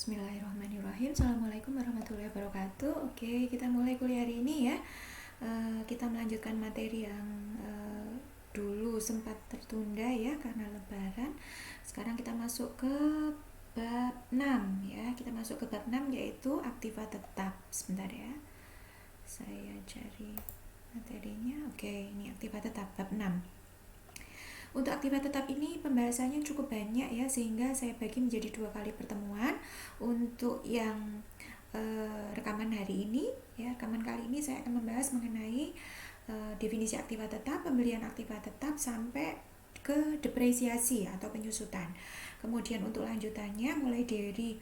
Bismillahirrahmanirrahim. Assalamualaikum warahmatullahi wabarakatuh. Oke, kita mulai kuliah hari ini ya. Kita melanjutkan materi yang dulu sempat tertunda ya karena lebaran. Sekarang kita masuk ke bab 6 ya. Kita masuk ke bab 6 yaitu aktiva tetap. Sebentar ya. Saya cari materinya. Oke, ini aktiva tetap bab 6. Untuk aktiva tetap ini pembahasannya cukup banyak ya, sehingga saya bagi menjadi 2 kali pertemuan. Untuk yang rekaman hari ini ya, rekaman kali ini saya akan membahas mengenai definisi aktiva tetap, pembelian aktiva tetap sampai ke depresiasi atau penyusutan. Kemudian untuk lanjutannya mulai dari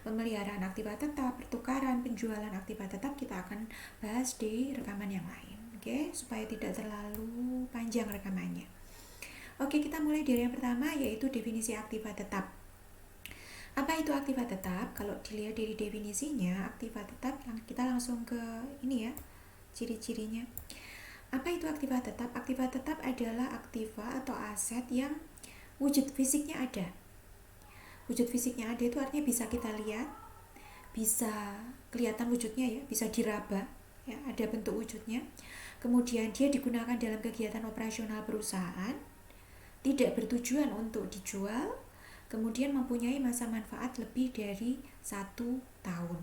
pemeliharaan aktiva tetap, pertukaran, penjualan aktiva tetap kita akan bahas di rekaman yang lain. Oke, supaya tidak terlalu panjang rekamannya. Oke, kita mulai dari yang pertama yaitu definisi aktiva tetap. Apa itu aktiva tetap? Kalau dilihat dari definisinya, aktiva tetap kita langsung ke ini ya, ciri-cirinya. Apa itu aktiva tetap? Aktiva tetap adalah aktiva atau aset yang wujud fisiknya ada. Wujud fisiknya ada itu artinya bisa kita lihat, bisa kelihatan wujudnya ya, bisa diraba ya, ada bentuk wujudnya. Kemudian dia digunakan dalam kegiatan operasional perusahaan, tidak bertujuan untuk dijual, kemudian mempunyai masa manfaat lebih dari 1 tahun.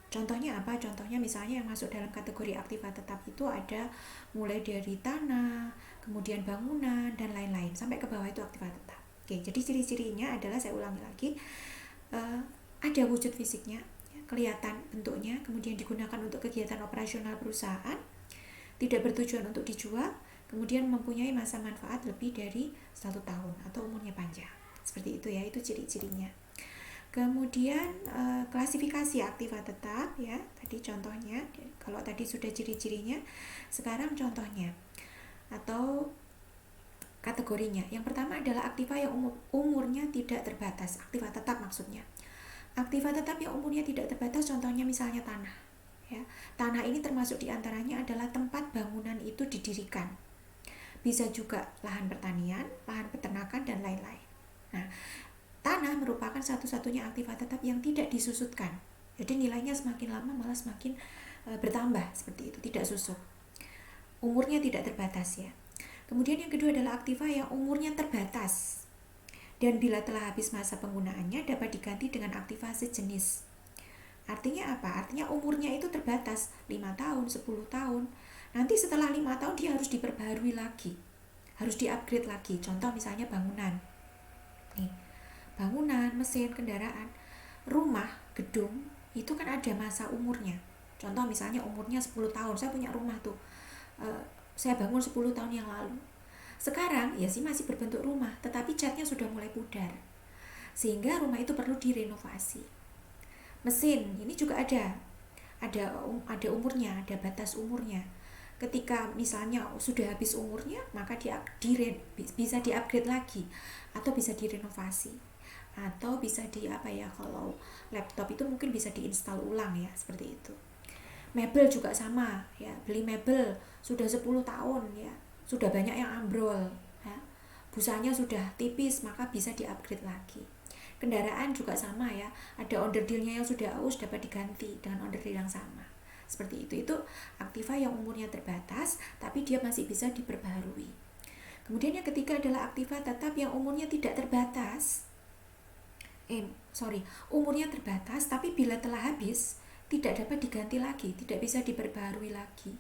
Contohnya apa? Contohnya misalnya yang masuk dalam kategori aktiva tetap itu ada mulai dari tanah, kemudian bangunan, dan lain-lain. Sampai ke bawah itu aktiva tetap. Oke, jadi ciri-cirinya adalah, saya ulangi lagi, ada wujud fisiknya, kelihatan bentuknya, kemudian digunakan untuk kegiatan operasional perusahaan, tidak bertujuan untuk dijual, kemudian mempunyai masa manfaat lebih dari 1 tahun atau umurnya panjang. Seperti itu ya, itu ciri-cirinya. Kemudian klasifikasi aktiva tetap ya, tadi contohnya, kalau tadi sudah ciri-cirinya, sekarang contohnya atau kategorinya. Yang pertama adalah aktiva yang umurnya tidak terbatas, aktiva tetap maksudnya. Aktiva tetap yang umurnya tidak terbatas contohnya misalnya tanah ya. Tanah ini termasuk diantaranya adalah tempat bangunan itu didirikan. Bisa juga lahan pertanian, lahan peternakan, dan lain-lain. Nah, tanah merupakan satu-satunya aktiva tetap yang tidak disusutkan. Jadi nilainya semakin lama malah semakin bertambah seperti itu, tidak susut. Umurnya tidak terbatas ya. Kemudian yang kedua adalah aktiva yang umurnya terbatas. Dan bila telah habis masa penggunaannya dapat diganti dengan aktiva sejenis. Artinya apa? Artinya umurnya itu terbatas, 5 tahun, 10 tahun. Nanti setelah 5 tahun dia harus diperbarui lagi, harus di-upgrade lagi. Contoh misalnya bangunan. Nih, bangunan, mesin, kendaraan, rumah, gedung, itu kan ada masa umurnya. Contoh misalnya umurnya 10 tahun. Saya punya rumah tuh, saya bangun 10 tahun yang lalu. Sekarang ya sih masih berbentuk rumah, tetapi catnya sudah mulai pudar. Sehingga rumah itu perlu direnovasi. Mesin, ini juga ada umurnya, ada batas umurnya. Ketika misalnya sudah habis umurnya, maka bisa di-upgrade lagi atau bisa direnovasi atau bisa kalau laptop itu mungkin bisa diinstal ulang ya, seperti itu. Mebel juga sama ya, beli mebel sudah 10 tahun ya, sudah banyak yang ambrol ya, busanya sudah tipis, maka bisa di-upgrade lagi. Kendaraan juga sama ya, ada onderdilnya yang sudah aus dapat diganti dengan onderdil yang sama. Seperti itu aktiva yang umurnya terbatas tapi dia masih bisa diperbaharui. Kemudian yang ketiga adalah aktiva tetap yang umurnya tidak terbatas. Umurnya terbatas tapi bila telah habis tidak dapat diganti lagi, tidak bisa diperbaharui lagi.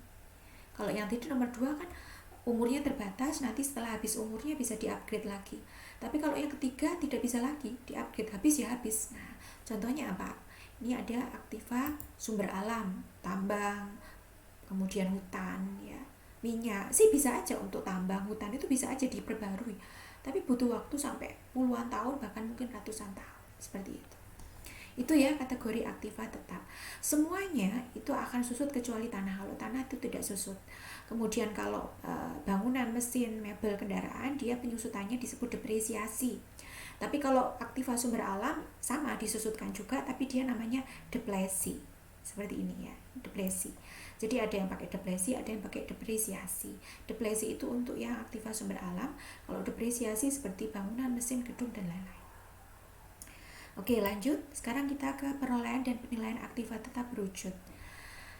Kalau yang tadi nomor 2 kan umurnya terbatas, nanti setelah habis umurnya bisa di-upgrade lagi. Tapi kalau yang ketiga tidak bisa lagi di-upgrade, habis ya habis. Nah, contohnya apa? Ini ada aktiva sumber alam, tambang, kemudian hutan ya, minyak. Sih bisa aja untuk tambang, hutan itu bisa aja diperbarui. Tapi butuh waktu sampai puluhan tahun, bahkan mungkin ratusan tahun. Seperti itu. Itu ya kategori aktiva tetap. Semuanya itu akan susut kecuali tanah. Kalau tanah itu tidak susut. Kemudian kalau bangunan, mesin, mebel, kendaraan, dia penyusutannya disebut depresiasi. Tapi kalau aktiva sumber alam sama disusutkan juga, tapi dia namanya depresi. Seperti ini ya, depresi. Jadi ada yang pakai depresi, ada yang pakai depresiasi. Depresi itu untuk yang aktiva sumber alam, kalau depresiasi seperti bangunan, mesin, gedung, dan lain-lain. Oke, lanjut. Sekarang kita ke perolehan dan penilaian aktiva tetap berwujud.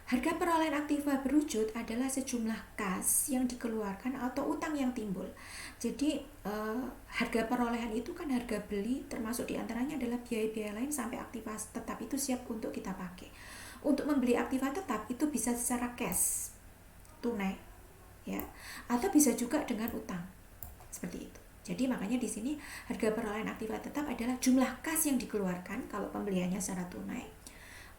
Harga perolehan aktiva berwujud adalah sejumlah kas yang dikeluarkan atau utang yang timbul. Jadi harga perolehan itu kan harga beli, termasuk diantaranya adalah biaya-biaya lain sampai aktiva tetap itu siap untuk kita pakai. Untuk membeli aktiva tetap itu bisa secara cash, tunai, ya, atau bisa juga dengan utang, seperti itu. Jadi makanya di sini harga perolehan aktiva tetap adalah jumlah kas yang dikeluarkan kalau pembeliannya secara tunai,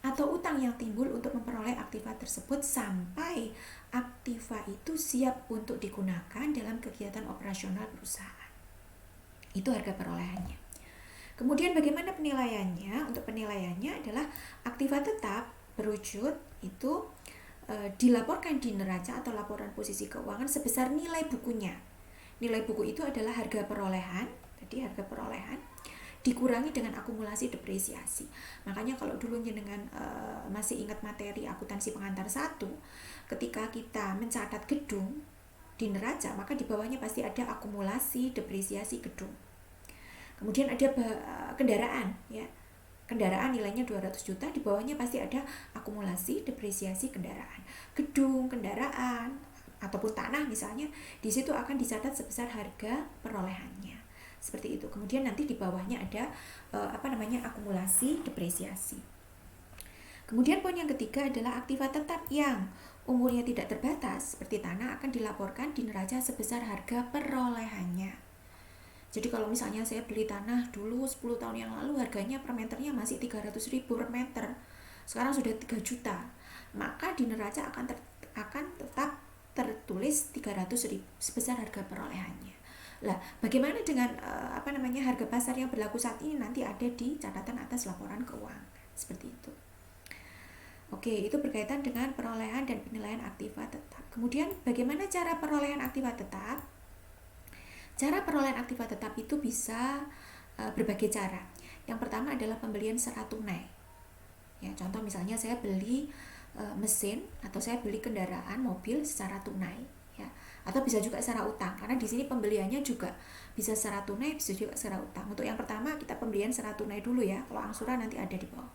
atau utang yang timbul untuk memperoleh aktiva tersebut sampai aktiva itu siap untuk digunakan dalam kegiatan operasional perusahaan. Itu harga perolehannya. Kemudian bagaimana penilaiannya? Untuk penilaiannya adalah aktiva tetap berwujud itu dilaporkan di neraca atau laporan posisi keuangan sebesar nilai bukunya. Nilai buku itu adalah harga perolehan, jadi harga perolehan dikurangi dengan akumulasi depresiasi. Makanya kalau dulu jenengan masih ingat materi akuntansi pengantar 1, ketika kita mencatat gedung di neraca, maka di bawahnya pasti ada akumulasi depresiasi gedung. Kemudian ada kendaraan, ya. Kendaraan nilainya 200 juta, di bawahnya pasti ada akumulasi depresiasi kendaraan. Gedung, kendaraan, ataupun tanah misalnya, di situ akan dicatat sebesar harga perolehannya. Seperti itu. Kemudian nanti di bawahnya ada akumulasi depresiasi. Kemudian poin yang ketiga adalah aktiva tetap yang umurnya tidak terbatas seperti tanah akan dilaporkan di neraca sebesar harga perolehannya. Jadi kalau misalnya saya beli tanah dulu 10 tahun yang lalu harganya per meternya masih 300.000 per meter. Sekarang sudah 3 juta. Maka di neraca akan tetap tertulis 300.000 sebesar harga perolehannya. Lah, bagaimana dengan harga pasar yang berlaku saat ini nanti ada di catatan atas laporan keuangan. Seperti itu. Oke, itu berkaitan dengan perolehan dan penilaian aktiva tetap. Kemudian bagaimana cara perolehan aktiva tetap? Cara perolehan aktiva tetap itu bisa berbagai cara. Yang pertama adalah pembelian secara tunai. Ya, contoh misalnya saya beli mesin atau saya beli kendaraan mobil secara tunai, ya. Atau bisa juga secara utang, karena di sini pembeliannya juga bisa secara tunai, bisa juga secara utang. Untuk yang pertama kita pembelian secara tunai dulu ya, kalau angsuran nanti ada di bawah.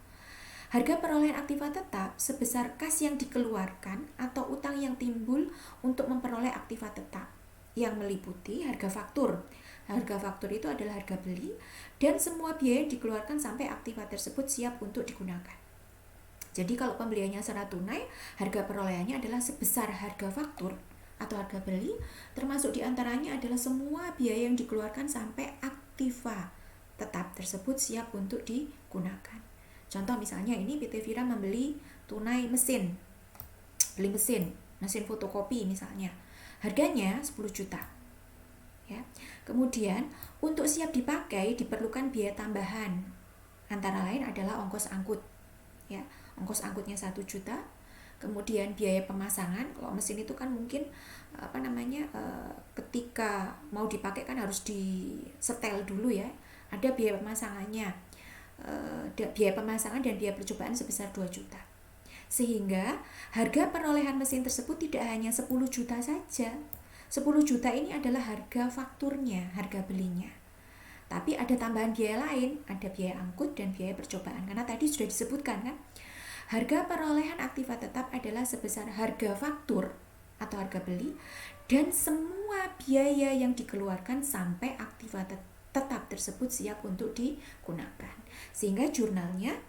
Harga perolehan aktiva tetap sebesar kas yang dikeluarkan atau utang yang timbul untuk memperoleh aktiva tetap, yang meliputi harga faktur. Harga faktur itu adalah harga beli dan semua biaya dikeluarkan sampai aktiva tersebut siap untuk digunakan. Jadi kalau pembeliannya secara tunai, harga perolehannya adalah sebesar harga faktur atau harga beli, termasuk diantaranya adalah semua biaya yang dikeluarkan sampai aktiva tetap tersebut siap untuk digunakan. Contoh misalnya ini PT Vira membeli tunai mesin, beli mesin fotokopi misalnya, harganya 10 juta. Ya. Kemudian untuk siap dipakai diperlukan biaya tambahan, antara lain adalah ongkos angkut. Ya, ongkos angkutnya 1 juta. Kemudian biaya pemasangan, kalau mesin itu kan mungkin ketika mau dipakai kan harus disetel dulu ya. Ada biaya pemasangannya, biaya pemasangan dan biaya percobaan sebesar 2 juta. Sehingga harga perolehan mesin tersebut tidak hanya 10 juta saja. 10 juta ini adalah harga fakturnya, harga belinya. Tapi ada tambahan biaya lain, ada biaya angkut dan biaya percobaan. Karena tadi sudah disebutkan kan, harga perolehan aktiva tetap adalah sebesar harga faktur atau harga beli dan semua biaya yang dikeluarkan sampai aktiva tetap tersebut siap untuk digunakan. Sehingga jurnalnya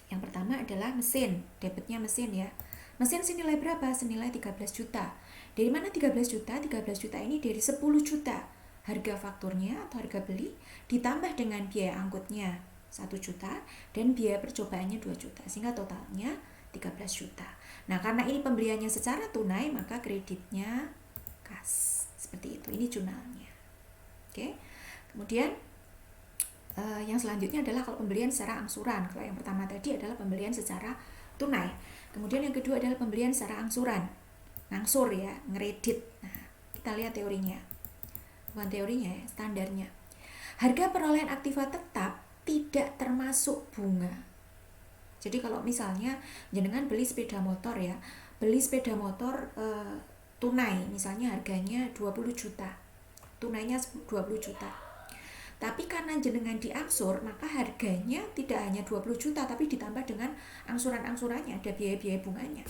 yang pertama adalah mesin, debitnya mesin ya. Mesin senilai berapa? Senilai 13 juta. Dari mana 13 juta? 13 juta ini dari 10 juta. Harga fakturnya atau harga beli ditambah dengan biaya angkutnya 1 juta dan biaya percobaannya 2 juta, sehingga totalnya 13 juta. Nah, karena ini pembeliannya secara tunai, maka kreditnya kas. Seperti itu, ini jurnalnya. Oke. Kemudian yang selanjutnya adalah kalau pembelian secara angsuran. Kalau yang pertama tadi adalah pembelian secara tunai. Kemudian yang kedua adalah pembelian secara angsuran. Ngangsur ya, ngeredit. Nah, kita lihat teorinya. Bukan teorinya ya, standarnya. Harga perolehan aktiva tetap tidak termasuk bunga. Jadi kalau misalnya jenengan beli sepeda motor ya, beli sepeda motor tunai, misalnya harganya 20 juta. Tunainya 20 juta. Tapi karena jenengan diangsur, maka harganya tidak hanya 20 juta tapi ditambah dengan angsuran-angsurannya, ada biaya-biaya bunganya.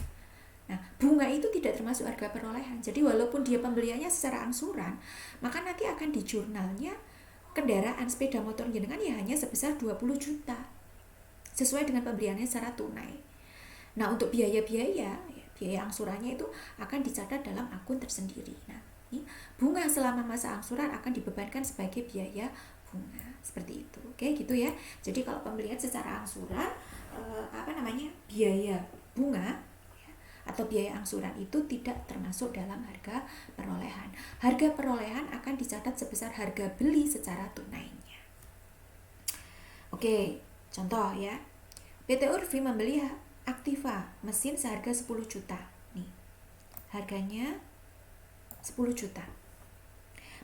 Nah, bunga itu tidak termasuk harga perolehan. Jadi walaupun dia pembeliannya secara angsuran, maka nanti akan di jurnalnya kendaraan sepeda motor jenengan ya hanya sebesar 20 juta. Sesuai dengan pembeliannya secara tunai. Nah, untuk biaya-biaya, biaya angsurannya itu akan dicatat dalam akun tersendiri. Nah, ini bunga selama masa angsuran akan dibebankan sebagai biaya bunga. Seperti itu. Oke, gitu ya. Jadi kalau pembelian secara angsuran, biaya bunga atau biaya angsuran itu tidak termasuk dalam harga perolehan. Harga perolehan akan dicatat sebesar harga beli secara tunainya. Oke, contoh ya. PT Urfi membeli Aktiva mesin seharga 10 juta. Nih. Harganya 10 juta.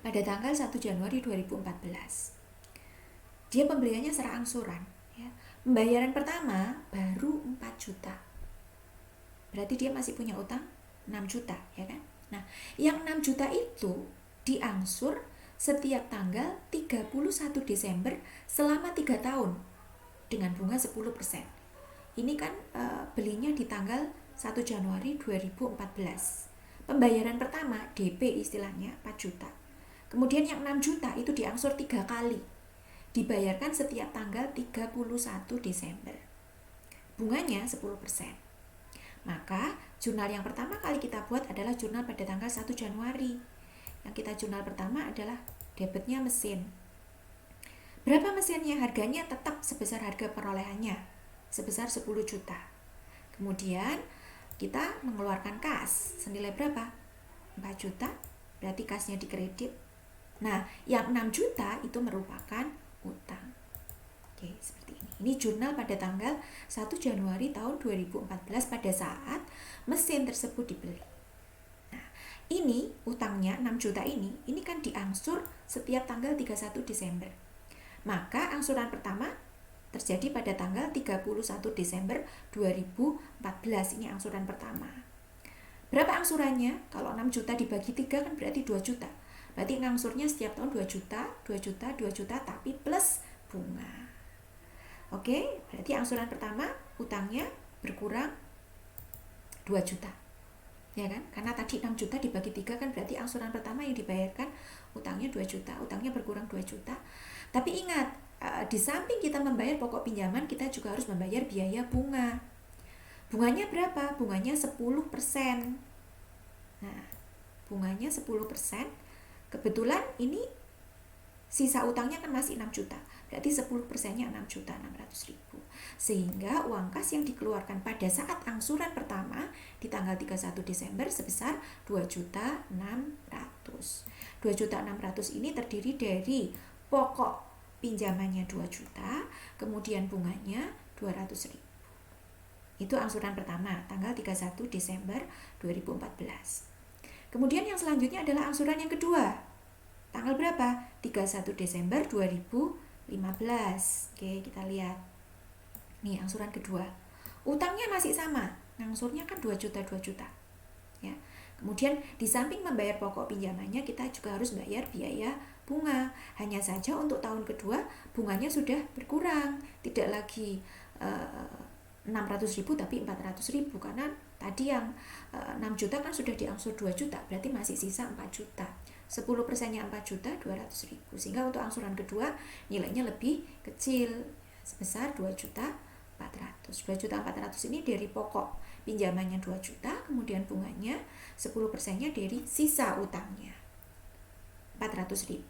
Pada tanggal 1 Januari 2014. Dia pembeliannya secara angsuran, ya. Pembayaran pertama baru 4 juta. Berarti dia masih punya utang 6 juta, ya kan? Nah, yang 6 juta itu diangsur setiap tanggal 31 Desember selama 3 tahun dengan bunga 10%. Ini kan belinya di tanggal 1 Januari 2014. Pembayaran pertama, DP istilahnya 4 juta. Kemudian yang 6 juta itu diangsur 3 kali. Dibayarkan setiap tanggal 31 Desember. Bunganya 10%. Maka jurnal yang pertama kali kita buat adalah jurnal pada tanggal 1 Januari. Yang kita jurnal pertama adalah debitnya mesin. Berapa mesinnya? Harganya tetap sebesar harga perolehannya, sebesar 10 juta. Kemudian kita mengeluarkan kas senilai berapa? 4 juta, berarti kasnya dikredit. Nah, yang 6 juta itu merupakan utang. Oke, seperti ini. Ini jurnal pada tanggal 1 Januari tahun 2014 pada saat mesin tersebut dibeli. Nah, ini utangnya 6 juta ini kan diangsur setiap tanggal 31 Desember. Maka angsuran pertama terjadi pada tanggal 31 Desember 2014. Ini angsuran pertama. Berapa angsurannya? Kalau 6 juta dibagi 3 kan berarti 2 juta. Berarti angsurnya setiap tahun 2 juta, 2 juta, 2 juta tapi plus bunga. Oke, berarti angsuran pertama utangnya berkurang 2 juta. Ya kan? Karena tadi 6 juta dibagi 3 kan berarti angsuran pertama yang dibayarkan utangnya 2 juta. Utangnya berkurang 2 juta. Tapi ingat, di samping kita membayar pokok pinjaman, kita juga harus membayar biaya bunga. Bunganya berapa? Bunganya 10%. Nah, bunganya 10%. Kebetulan ini sisa utangnya kan masih 6 juta. Berarti 10%-nya 6.600.000. Sehingga uang kas yang dikeluarkan pada saat angsuran pertama di tanggal 31 Desember sebesar 2.600.000. 2.600.000 ini terdiri dari pokok pinjamannya 2 juta, kemudian bunganya 200.000. Itu angsuran pertama tanggal 31 Desember 2014. Kemudian yang selanjutnya adalah angsuran yang kedua. Tanggal berapa? 31 Desember 2015. Oke, kita lihat. Nih, angsuran kedua. Utangnya masih sama. Angsurnya kan 2 juta, 2 juta. Ya. Kemudian di samping membayar pokok pinjamannya, kita juga harus bayar biaya bunga. Hanya saja untuk tahun kedua bunganya sudah berkurang. Tidak lagi 600.000 tapi 400.000 karena tadi yang 6 juta kan sudah diangsur 2 juta, berarti masih sisa 4 juta. 10%-nya 4 juta 200.000. Sehingga untuk angsuran kedua nilainya lebih kecil sebesar 2 juta 400. 2 juta 400 ini dari pokok pinjamannya 2 juta, kemudian bunganya 10%-nya dari sisa utangnya 400.000.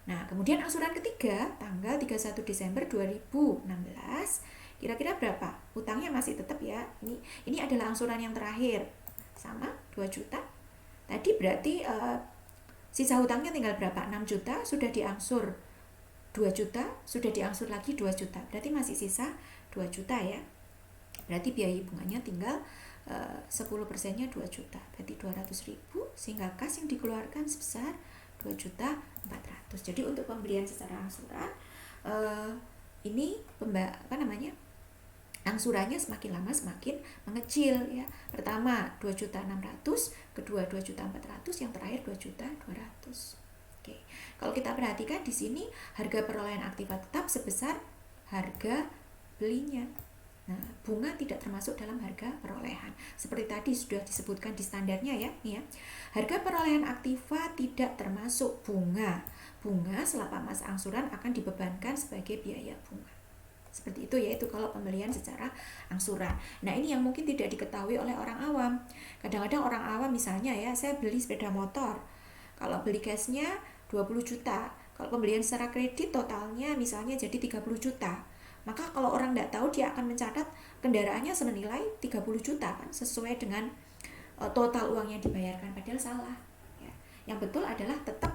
Nah, kemudian angsuran ketiga tanggal 31 Desember 2016 kira-kira berapa? Utangnya masih tetap ya. Ini adalah angsuran yang terakhir. Sama 2 juta. Tadi berarti sisa hutangnya tinggal berapa? 6 juta sudah diangsur 2 juta, sudah diangsur lagi 2 juta. Berarti masih sisa 2 juta ya. Berarti biaya bunganya tinggal 10%-nya 2 juta. Berarti 200.000 sehingga kas yang dikeluarkan sebesar 2 juta 400. Jadi untuk pembelian secara angsuran ini angsurannya semakin lama semakin mengecil ya. Pertama 2.600.000, kedua 2.400.000, yang terakhir 2.200.000. Oke. Kalau kita perhatikan di sini harga perolehan aktiva tetap sebesar harga belinya. Nah, bunga tidak termasuk dalam harga perolehan. Seperti tadi sudah disebutkan di standarnya ya, nih ya. Harga perolehan aktiva tidak termasuk bunga. Bunga selama masa angsuran akan dibebankan sebagai biaya bunga. Seperti itu ya, itu kalau pembelian secara angsuran. Nah, ini yang mungkin tidak diketahui oleh orang awam. Kadang-kadang orang awam misalnya ya, saya beli sepeda motor. Kalau beli gasnya 20 juta. Kalau pembelian secara kredit totalnya misalnya jadi 30 juta. Maka kalau orang tidak tahu, dia akan mencatat kendaraannya senilai 30 juta kan, sesuai dengan total uang yang dibayarkan, padahal salah ya. Yang betul adalah tetap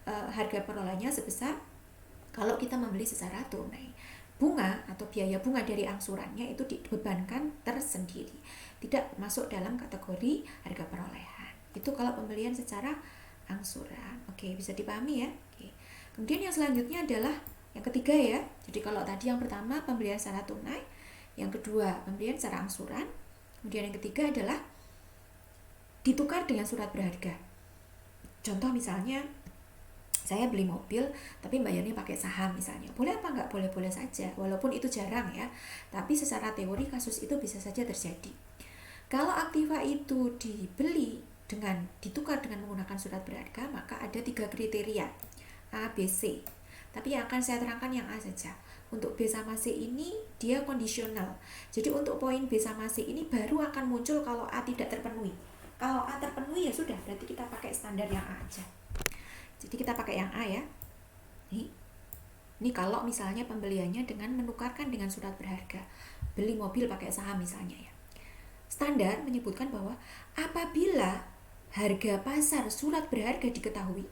harga perolehannya sebesar kalau kita membeli secara tunai. Bunga atau biaya bunga dari angsurannya itu dibebankan tersendiri, tidak masuk dalam kategori harga perolehan. Itu kalau pembelian secara angsuran. Oke, bisa dipahami ya. Oke. Kemudian yang selanjutnya adalah yang ketiga ya. Jadi kalau tadi yang pertama pembelian secara tunai, yang kedua pembelian secara angsuran, kemudian yang ketiga adalah ditukar dengan surat berharga. Contoh misalnya saya beli mobil tapi bayarnya pakai saham misalnya. Boleh apa enggak? Boleh-boleh saja. Walaupun itu jarang ya. Tapi secara teori kasus itu bisa saja terjadi. Kalau aktiva itu dibeli dengan ditukar dengan menggunakan surat berharga, maka ada 3 kriteria A, B, C. Tapi yang akan saya terangkan yang A saja. Untuk B sama C ini dia kondisional. Jadi untuk poin B sama C ini baru akan muncul kalau A tidak terpenuhi. Kalau A terpenuhi ya sudah, berarti kita pakai standar yang A aja. Jadi kita pakai yang A ya. Ini kalau misalnya pembeliannya dengan menukarkan dengan surat berharga. Beli mobil pakai saham misalnya ya. Standar menyebutkan bahwa apabila harga pasar surat berharga diketahui,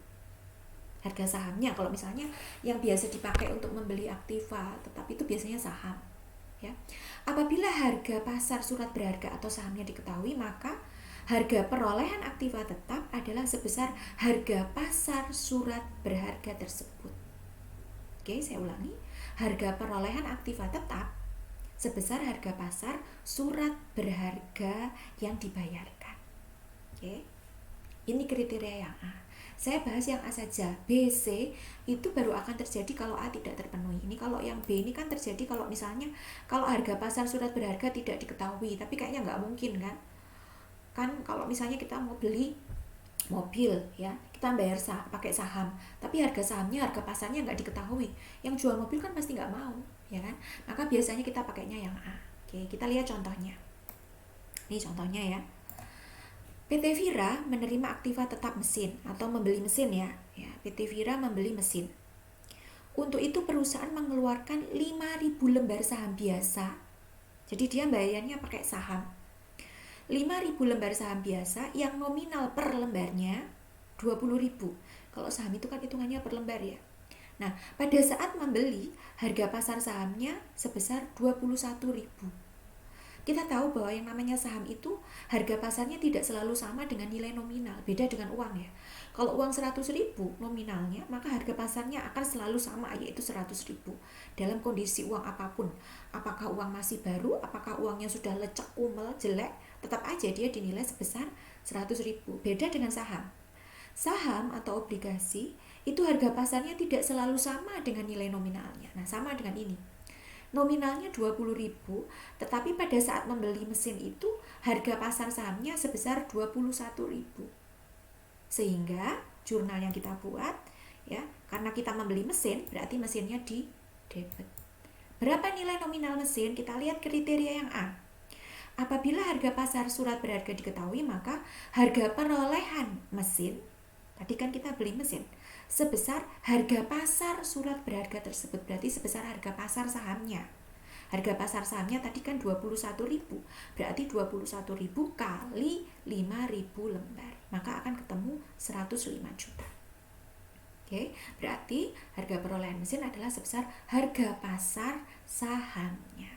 harga sahamnya, kalau misalnya yang biasa dipakai untuk membeli aktiva tetap itu biasanya saham ya. Apabila harga pasar surat berharga atau sahamnya diketahui, maka harga perolehan aktiva tetap adalah sebesar harga pasar surat berharga tersebut. Oke, saya ulangi. Harga perolehan aktiva tetap sebesar harga pasar surat berharga yang dibayarkan. Oke. Ini kriteria yang A. Saya bahas yang A saja. B, C itu baru akan terjadi kalau A tidak terpenuhi. Ini kalau yang B ini kan terjadi kalau misalnya kalau harga pasar surat berharga tidak diketahui, tapi kayaknya nggak mungkin kan? Kan kalau misalnya kita mau beli mobil ya, kita bayar pakai saham, tapi harga sahamnya, harga pasarnya nggak diketahui. Yang jual mobil kan pasti nggak mau, ya kan? Maka biasanya kita pakainya yang A. Oke, kita lihat contohnya. Ini contohnya ya. PT Vira menerima aktiva tetap mesin atau membeli mesin ya. PT Vira membeli mesin. Untuk itu perusahaan mengeluarkan 5.000 lembar saham biasa. Jadi dia bayarnya pakai saham. 5.000 lembar saham biasa yang nominal per lembarnya 20.000. Kalau saham itu kan hitungannya per lembar ya. Nah, pada saat membeli, harga pasar sahamnya sebesar 21.000. Kita tahu bahwa yang namanya saham itu harga pasarnya tidak selalu sama dengan nilai nominal, beda dengan uang ya. Kalau uang 100.000 nominalnya, maka harga pasarnya akan selalu sama, yaitu 100.000 dalam kondisi uang apapun. Apakah uang masih baru, apakah uangnya sudah lecek, kumel, jelek, tetap aja dia dinilai sebesar 100.000. Beda dengan saham. Saham atau obligasi itu harga pasarnya tidak selalu sama dengan nilai nominalnya. Nah, sama dengan ini. Nominalnya 20.000, tetapi pada saat membeli mesin itu harga pasar sahamnya sebesar 21.000. Sehingga jurnal yang kita buat ya, karena kita membeli mesin berarti mesinnya di debit. Berapa nilai nominal mesin? Kita lihat kriteria yang A. Apabila harga pasar surat berharga diketahui, maka harga perolehan mesin, tadi kan kita beli mesin, sebesar harga pasar surat berharga tersebut, berarti sebesar harga pasar sahamnya. Harga pasar sahamnya tadi kan 21.000, berarti 21.000 kali 5.000 lembar, maka akan ketemu 105 juta. Oke, berarti harga perolehan mesin adalah sebesar harga pasar sahamnya.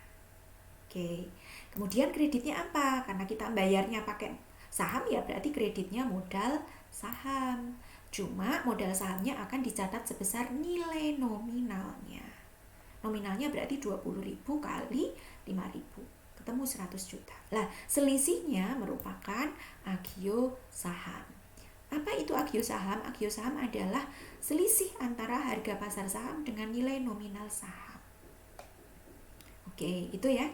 Oke, kemudian kreditnya apa? Karena kita bayarnya pakai saham ya, berarti kreditnya modal saham. Cuma modal sahamnya akan dicatat sebesar nilai nominalnya. Nominalnya berarti 20.000 kali 5.000. Ketemu 100 juta. Lah, selisihnya merupakan agio saham. Apa itu agio saham? Agio saham adalah selisih antara harga pasar saham dengan nilai nominal saham. Oke, itu ya.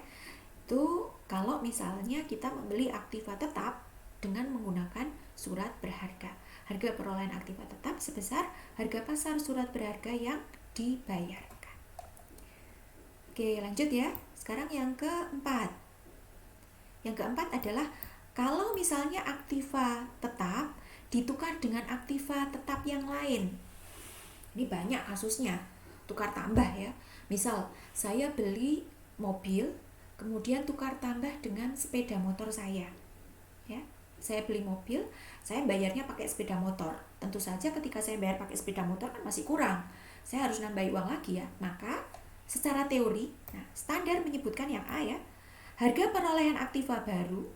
Itu kalau misalnya kita membeli aktiva tetap dengan menggunakan surat berharga. Harga perolehan aktiva tetap sebesar harga pasar surat berharga yang dibayarkan. Oke, lanjut ya. Sekarang yang keempat. Yang keempat adalah kalau misalnya aktiva tetap ditukar dengan aktiva tetap yang lain. Ini banyak kasusnya, tukar tambah ya. Misal, saya beli mobil, kemudian tukar tambah dengan sepeda motor saya. Ya, saya beli mobil, saya bayarnya pakai sepeda motor. Tentu saja ketika saya bayar pakai sepeda motor kan masih kurang. Saya harus nambahi uang lagi ya. Maka secara teori, standar menyebutkan yang A ya. Harga perolehan aktiva baru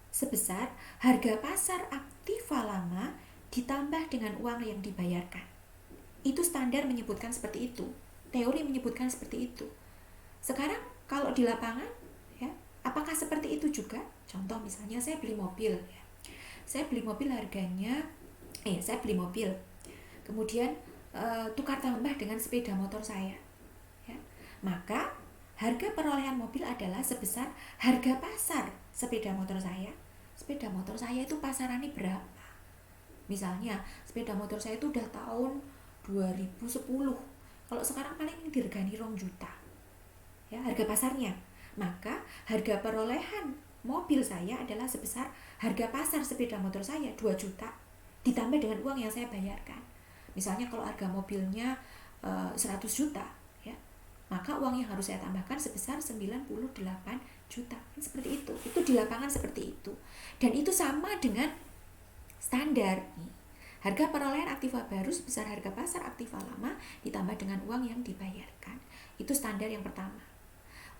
sebesar harga pasar aktiva lama ditambah dengan uang yang dibayarkan. Itu standar menyebutkan seperti itu. Teori menyebutkan seperti itu. Sekarang kalau di lapangan ya, apakah seperti itu juga? Contoh misalnya saya beli mobil ya. Saya beli mobil harganya saya beli mobil. Kemudian tukar tambah dengan sepeda motor saya. Ya. Maka harga perolehan mobil adalah sebesar harga pasar sepeda motor saya. Sepeda motor saya itu pasarannya berapa? Misalnya sepeda motor saya itu udah tahun 2010. Kalau sekarang paling diregani 2 juta. Ya, harga pasarnya. Maka harga perolehan mobil saya adalah sebesar harga pasar sepeda motor saya 2 juta ditambah dengan uang yang saya bayarkan. Misalnya kalau harga mobilnya 100 juta ya, maka uang yang harus saya tambahkan sebesar 98 juta. Seperti itu. Itu di lapangan seperti itu. Dan itu sama dengan standar. Harga perolehan aktiva baru sebesar harga pasar aktiva lama ditambah dengan uang yang dibayarkan. Itu standar yang pertama.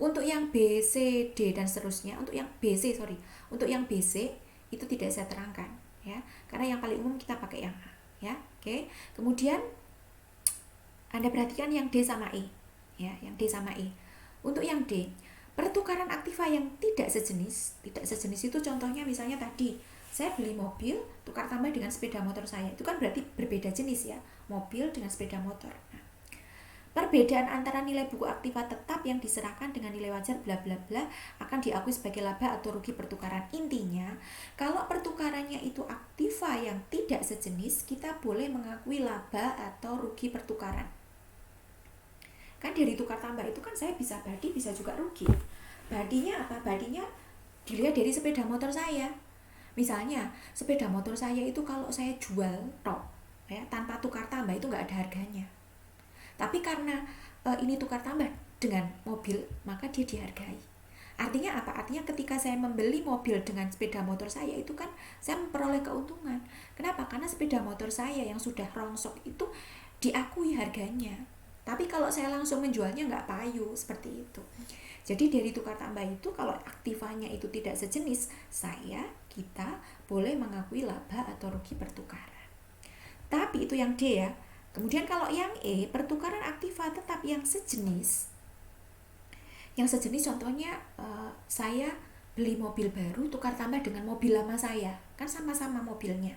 Untuk yang B, C, D dan seterusnya, untuk yang BC itu tidak saya terangkan ya. Karena yang paling umum kita pakai yang A ya. Oke. Kemudian Anda perhatikan yang D sama E ya, yang D sama E. Untuk yang D, pertukaran aktiva yang tidak sejenis itu contohnya misalnya tadi saya beli mobil, tukar tambah dengan sepeda motor saya. Itu kan berarti berbeda jenis ya, mobil dengan sepeda motor. Nah, perbedaan antara nilai buku aktiva tetap yang diserahkan dengan nilai wajar bla bla bla akan diakui sebagai laba atau rugi pertukaran. Intinya, kalau pertukarannya itu aktiva yang tidak sejenis, kita boleh mengakui laba atau rugi pertukaran. Kan dari tukar tambah itu kan saya bisa badi, bisa juga rugi. Badinya apa? Badinya dilihat dari sepeda motor saya. Misalnya sepeda motor saya itu kalau saya jual ya, tanpa tukar tambah itu nggak ada harganya. Tapi karena ini tukar tambah dengan mobil, maka dia dihargai. Artinya apa? Artinya ketika saya membeli mobil dengan sepeda motor saya itu kan saya memperoleh keuntungan. Kenapa? Karena sepeda motor saya yang sudah rongsok itu diakui harganya. Tapi kalau saya langsung menjualnya nggak payu, seperti itu. Jadi dari tukar tambah itu kalau aktivanya itu tidak sejenis, kita boleh mengakui laba atau rugi pertukaran. Tapi itu yang D ya. Kemudian kalau yang E, pertukaran aktiva tetap yang sejenis. Yang sejenis contohnya saya beli mobil baru tukar tambah dengan mobil lama saya. Kan sama-sama mobilnya.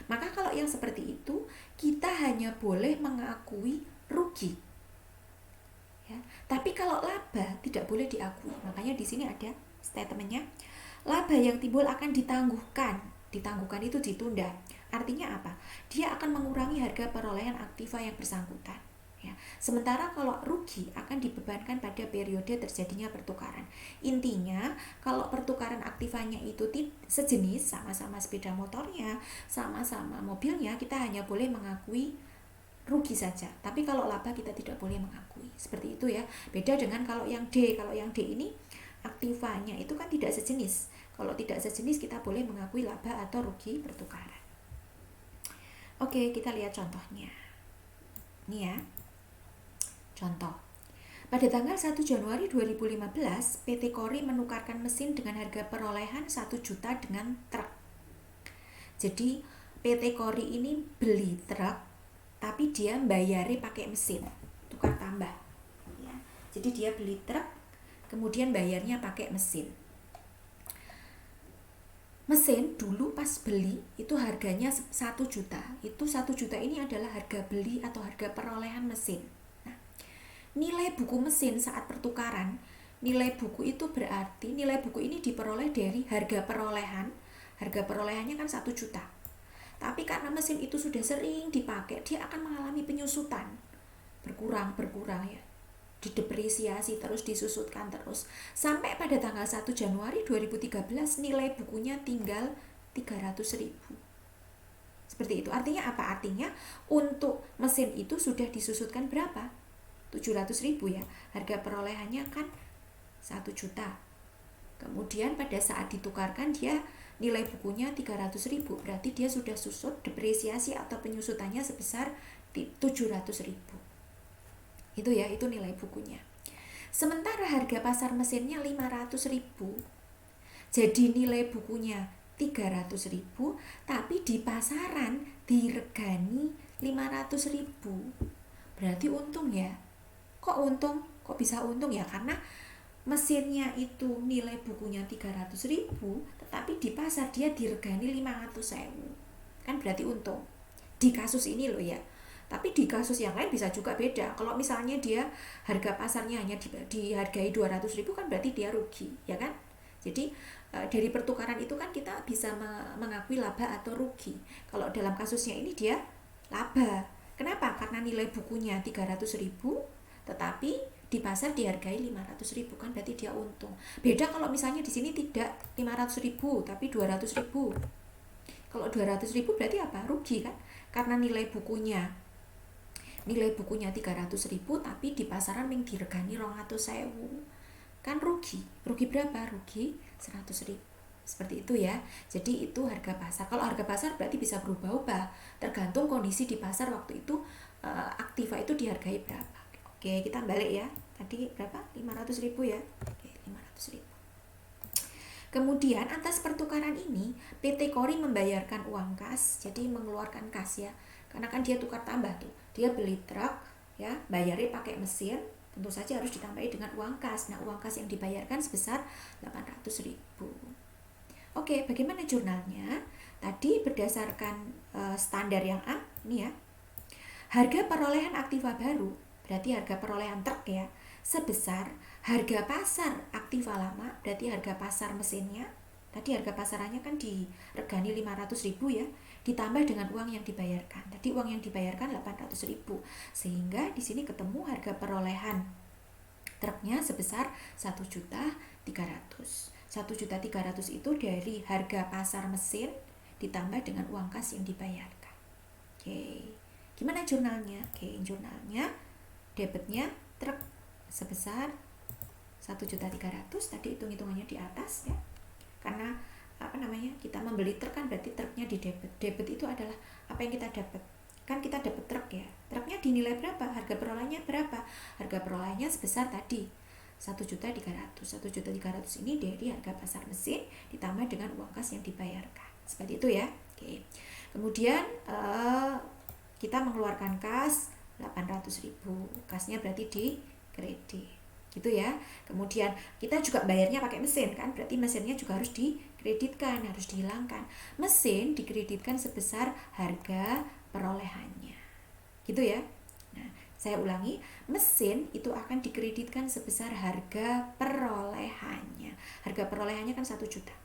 Maka kalau yang seperti itu, kita hanya boleh mengakui rugi. Ya. Tapi kalau laba tidak boleh diakui. Makanya di sini ada statementnya. Laba yang timbul akan ditangguhkan. Ditangguhkan itu ditunda. Artinya apa? Dia akan mengurangi harga perolehan aktiva yang bersangkutan. Ya. Sementara kalau rugi akan dibebankan pada periode terjadinya pertukaran. Intinya, kalau pertukaran aktivanya itu sejenis, sama-sama sepeda motornya, sama-sama mobilnya, kita hanya boleh mengakui rugi saja. Tapi kalau laba kita tidak boleh mengakui. Seperti itu ya. Beda dengan kalau yang D. Kalau yang D ini aktivanya itu kan tidak sejenis. Kalau tidak sejenis kita boleh mengakui laba atau rugi pertukaran. Oke, kita lihat contohnya. Ini ya. Contoh. Pada tanggal 1 Januari 2015, PT Kori menukarkan mesin dengan harga perolehan 1 juta dengan truk. Jadi PT Kori ini beli truk, tapi dia bayari pakai mesin, tukar tambah. Ya. Jadi dia beli truk, kemudian bayarnya pakai mesin. Mesin dulu pas beli itu harganya 1 juta. Itu 1 juta ini adalah harga beli atau harga perolehan mesin. Nah, nilai buku mesin saat pertukaran, nilai buku itu berarti nilai buku ini diperoleh dari harga perolehan. Harga perolehannya kan 1 juta. Tapi karena mesin itu sudah sering dipakai, dia akan mengalami penyusutan. Berkurang ya. Didepresiasi terus, disusutkan terus. Sampai pada tanggal 1 Januari 2013 nilai bukunya tinggal 300.000. Seperti itu. Artinya apa? Artinya untuk mesin itu sudah disusutkan berapa? 700.000 ya. Harga perolehannya kan 1 juta. Kemudian pada saat ditukarkan dia nilai bukunya 300.000. Berarti dia sudah susut, depresiasi atau penyusutannya sebesar 700.000. Itu ya, itu nilai bukunya. Sementara harga pasar mesinnya 500.000. Jadi nilai bukunya 300.000, tapi di pasaran diregani 500.000. Berarti untung ya. Kok untung? Kok bisa untung ya? Karena mesinnya itu nilai bukunya 300.000, tetapi di pasar dia diregani 500.000. Kan berarti untung. Di kasus ini loh ya. Tapi di kasus yang lain bisa juga beda. Kalau misalnya dia harga pasarnya hanya dihargai 200.000 kan berarti dia rugi, ya kan? Jadi dari pertukaran itu kan kita bisa mengakui laba atau rugi. Kalau dalam kasusnya ini dia laba. Kenapa? Karena nilai bukunya 300.000 tetapi di pasar dihargai 500.000 kan berarti dia untung. Beda kalau misalnya di sini tidak 500.000 tapi 200.000. Kalau 200.000 berarti apa? Rugi kan? Karena nilai bukunya 300.000 tapi di pasaran yang diregani 200.000. Kan rugi berapa? Rugi 100.000. Seperti itu ya. Jadi itu harga pasar. Kalau harga pasar berarti bisa berubah-ubah tergantung kondisi di pasar waktu itu. Aktiva itu dihargai berapa. Oke, kita balik ya. Tadi berapa? 500.000 ya. Oke, 500.000. Kemudian atas pertukaran ini PT Kori membayarkan uang kas, jadi mengeluarkan kas ya. Karena kan dia tukar tambah tuh. Dia beli truk ya, bayarnya pakai mesin, tentu saja harus ditambahi dengan uang kas. Nah, uang kas yang dibayarkan sebesar 800.000. Oke, bagaimana jurnalnya? Tadi berdasarkan standar yang A, ini ya. Harga perolehan aktiva baru, berarti harga perolehan truk ya, sebesar harga pasar aktiva lama, berarti harga pasar mesinnya. Tadi harga pasarannya kan diregani 500.000 ya, ditambah dengan uang yang dibayarkan. Tadi uang yang dibayarkan 800.000. Sehingga di sini ketemu harga perolehan truknya sebesar 1.300.000. 1.300.000 itu dari harga pasar mesin ditambah dengan uang kas yang dibayarkan. Oke. Gimana jurnalnya? Oke, jurnalnya debitnya truk sebesar 1.300.000, tadi hitung-hitungannya di atas ya. Karena kita membeli truk kan berarti truknya di debit. Debit itu adalah apa yang kita dapat. Kan kita dapat truk ya. Truknya dinilai berapa? Harga perolehannya berapa? Harga perolehannya sebesar tadi 1.300.000. 1.300.000 ini dari harga pasar mesin ditambah dengan uang kas yang dibayarkan. Seperti itu ya. Oke. Kemudian kita mengeluarkan kas 800.000. Kasnya berarti di kredit. Gitu ya. Kemudian kita juga bayarnya pakai mesin kan, berarti mesinnya juga harus dikreditkan, harus dihilangkan. Mesin dikreditkan sebesar harga perolehannya. Gitu ya. Nah, saya ulangi, mesin itu akan dikreditkan sebesar harga perolehannya. Harga perolehannya kan 1 juta.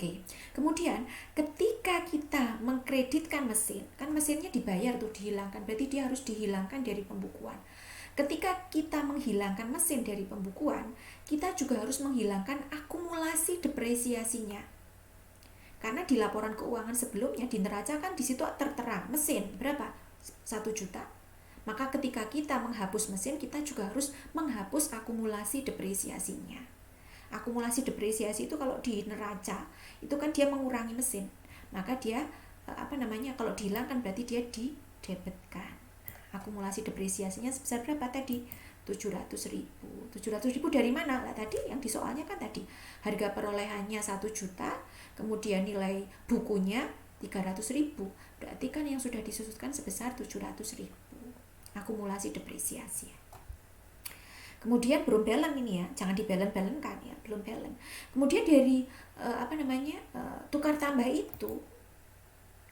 Oke. Kemudian ketika kita mengkreditkan mesin, kan mesinnya dibayar tuh, dihilangkan, berarti dia harus dihilangkan dari pembukuan. Ketika kita menghilangkan mesin dari pembukuan, kita juga harus menghilangkan akumulasi depresiasinya. Karena di laporan keuangan sebelumnya di neraca kan di situ tertera mesin berapa? 1 juta. Maka ketika kita menghapus mesin, kita juga harus menghapus akumulasi depresiasinya. Akumulasi depresiasi itu kalau di neraca itu kan dia mengurangi mesin. Maka dia kalau dihilangkan berarti dia didebitkan. Akumulasi depresiasinya sebesar berapa tadi? 700.000. 700.000 dari mana? Lah tadi yang di soalnya kan tadi harga perolehannya 1 juta, kemudian nilai bukunya 300.000. Berarti kan yang sudah disusutkan sebesar 700.000. Akumulasi depresiasi. Kemudian belum balance ini ya, jangan dibalen-balenkan ya. belum balance. Kemudian dari tukar tambah itu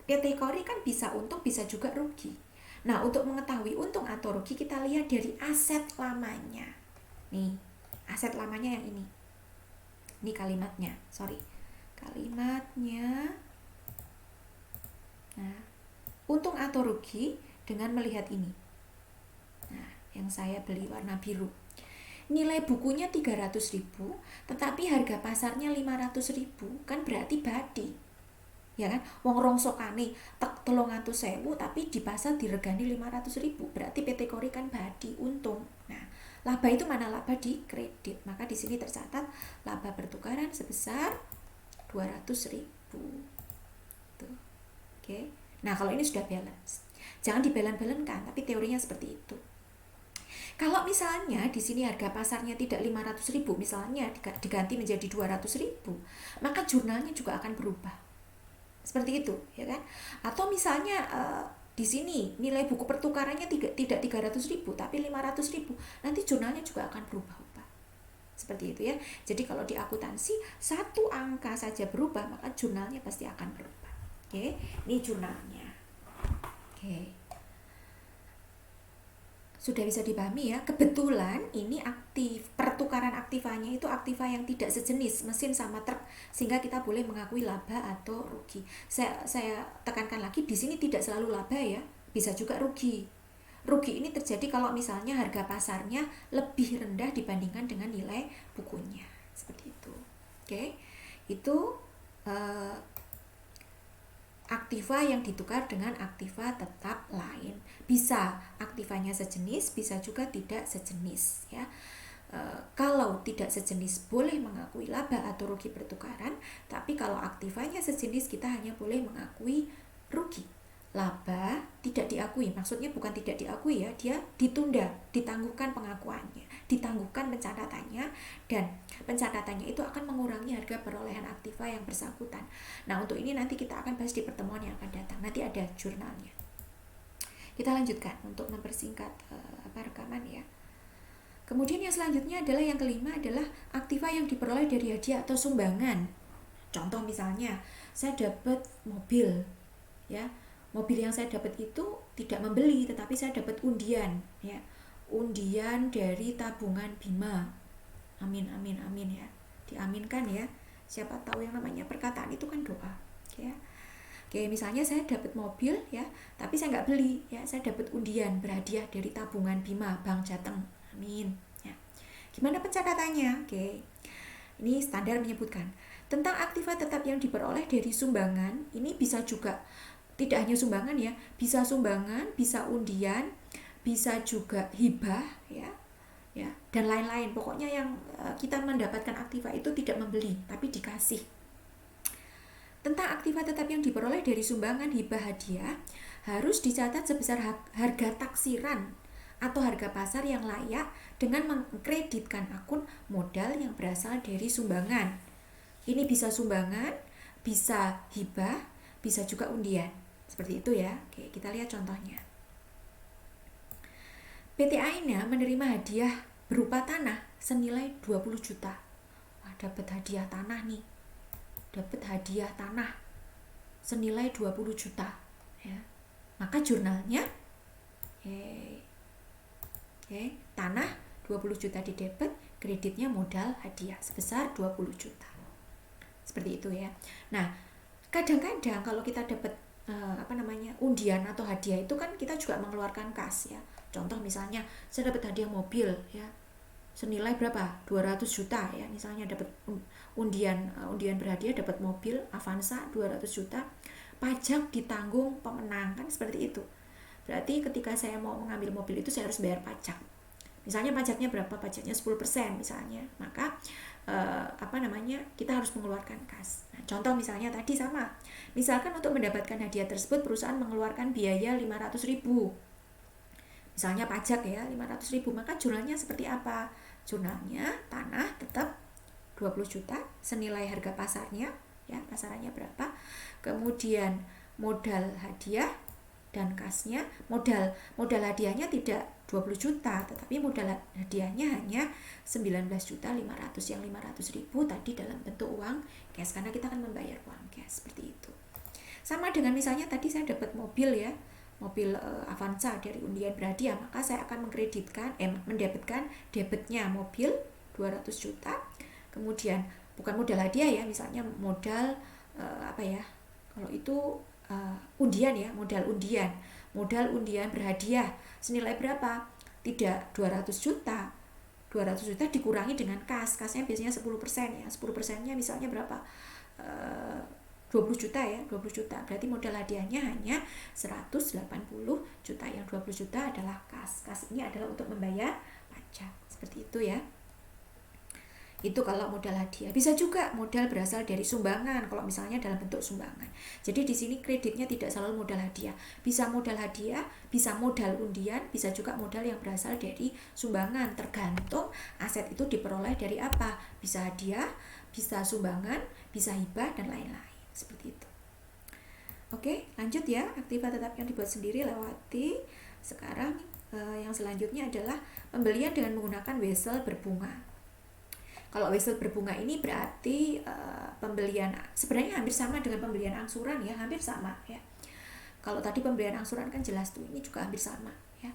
PT Kori kan bisa untung bisa juga rugi. Nah, untuk mengetahui untung atau rugi kita lihat dari aset lamanya. Nih, aset lamanya yang ini. Ini kalimatnya, kalimatnya. Nah, untung atau rugi dengan melihat ini. Nah, yang saya beli warna biru. Nilai bukunya 300.000, tetapi harga pasarnya 500.000, kan berarti badi. Ya kan? Wong rongsokane tek 300.000 tapi di pasar diregani 500.000, berarti PT Kori kan badi, untung. Nah, laba itu mana? Laba di kredit. Maka di sini tercatat laba pertukaran sebesar 200.000. Tuh. Oke. Nah, kalau ini sudah balance. Jangan dibalen-balenkan, tapi teorinya seperti itu. Kalau misalnya di sini harga pasarnya tidak 500.000, misalnya diganti menjadi 200.000, maka jurnalnya juga akan berubah. Seperti itu, ya kan? Atau misalnya di sini nilai buku pertukarannya tidak 300.000 tapi 500.000, nanti jurnalnya juga akan berubah-ubah. Seperti itu ya. Jadi kalau di akuntansi satu angka saja berubah, maka jurnalnya pasti akan berubah. Oke, ini jurnalnya. Oke. Sudah bisa dipahami ya. Kebetulan ini pertukaran aktivanya itu aktiva yang tidak sejenis, mesin sama truk, sehingga kita boleh mengakui laba atau rugi. Saya tekankan lagi, di sini tidak selalu laba ya, bisa juga rugi. Rugi ini terjadi kalau misalnya harga pasarnya lebih rendah dibandingkan dengan nilai bukunya, seperti itu. Oke, itu aktiva yang ditukar dengan aktiva tetap lain. Bisa aktivanya sejenis, bisa juga tidak sejenis ya. Kalau tidak sejenis boleh mengakui laba atau rugi pertukaran, tapi kalau aktivanya sejenis kita hanya boleh mengakui rugi. Laba tidak diakui, maksudnya bukan tidak diakui ya, dia ditunda, ditangguhkan pengakuannya, ditangguhkan pencatatannya, dan pencatatannya itu akan mengurangi harga perolehan aktiva yang bersangkutan. Nah, untuk ini nanti kita akan bahas di pertemuan yang akan datang, nanti ada jurnalnya. Kita lanjutkan untuk mempersingkat rekaman ya. Kemudian yang selanjutnya adalah yang kelima adalah aktiva yang diperoleh dari hadiah atau sumbangan. Contoh misalnya, saya dapat mobil ya. Mobil yang saya dapat itu tidak membeli, tetapi saya dapat undian ya. Undian dari tabungan Bima. Amin amin amin ya. Diaminkan ya. Siapa tahu yang namanya perkataan itu kan doa ya. Oke, misalnya saya dapat mobil ya, tapi saya nggak beli ya, saya dapat undian berhadiah dari tabungan Bima Bank Jateng. Amin ya. Gimana pencatatannya? Oke. Ini standar menyebutkan tentang aktiva tetap yang diperoleh dari sumbangan. Ini bisa juga tidak hanya sumbangan ya, bisa sumbangan, bisa undian, bisa juga hibah ya, dan lain-lain. Pokoknya yang kita mendapatkan aktiva itu tidak membeli, tapi dikasih. Tentang aktiva tetap yang diperoleh dari sumbangan, hibah, hadiah harus dicatat sebesar harga taksiran atau harga pasar yang layak dengan mengkreditkan akun modal yang berasal dari sumbangan. Ini bisa sumbangan, bisa hibah, bisa juga undian. Seperti itu ya. Oke, kita lihat contohnya. PT Aina menerima hadiah berupa tanah senilai 20 juta. Wah, dapat hadiah tanah nih. Dapat hadiah tanah senilai 20 juta ya. Maka jurnalnya tanah 20 juta di debit, kreditnya modal hadiah sebesar 20 juta. Seperti itu ya. Nah, kadang-kadang kalau kita dapat undian atau hadiah itu kan kita juga mengeluarkan kas ya. Contoh misalnya saya dapat hadiah mobil ya, senilai berapa? 200 juta ya. Misalnya dapat undian berhadiah, dapat mobil Avanza 200 juta, pajak ditanggung pemenang, kan seperti itu. Berarti ketika saya mau mengambil mobil itu saya harus bayar pajak. Misalnya pajaknya berapa? Pajaknya 10% misalnya. Maka kita harus mengeluarkan kas. Nah, contoh misalnya tadi sama. Misalkan untuk mendapatkan hadiah tersebut perusahaan mengeluarkan biaya 500.000. Misalnya pajak ya 500.000, maka jurnalnya seperti apa? Jurnalnya tanah tetap 20 juta senilai harga pasarnya ya, pasarannya berapa? Kemudian modal hadiah dan kasnya, modal hadiahnya tidak 20 juta, tetapi modal hadiahnya hanya 19.500.000. Yang 500.000 tadi dalam bentuk uang cash, karena kita akan membayar uang cash seperti itu. Sama dengan misalnya tadi saya dapat mobil ya, mobil Avanza dari undian berhadiah, maka saya akan mendapatkan debitnya mobil 200 juta. Kemudian bukan modal hadiah ya, misalnya modal kalau itu undian ya, modal undian berhadiah senilai berapa? Tidak 200 juta. 200 juta dikurangi dengan kasnya biasanya 10% ya. 10%-nya misalnya berapa? 20 juta ya, 20 juta. Berarti modal hadiahnya hanya 180 juta. Yang 20 juta adalah kas. Kas ini adalah untuk membayar pajak. Seperti itu ya. Itu kalau modal hadiah. Bisa juga modal berasal dari sumbangan, kalau misalnya dalam bentuk sumbangan. Jadi di sini kreditnya tidak selalu modal hadiah. Bisa modal hadiah, bisa modal undian, bisa juga modal yang berasal dari sumbangan. Tergantung aset itu diperoleh dari apa. Bisa hadiah, bisa sumbangan, bisa hibah, dan lain-lain. Seperti itu. Oke, lanjut ya. Aktiva tetap yang dibuat sendiri lewati. Sekarang yang selanjutnya adalah pembelian dengan menggunakan wesel berbunga. Kalau wesel berbunga ini berarti pembelian sebenarnya hampir sama dengan pembelian angsuran ya, hampir sama ya. Kalau tadi pembelian angsuran kan jelas tuh, ini juga hampir sama ya.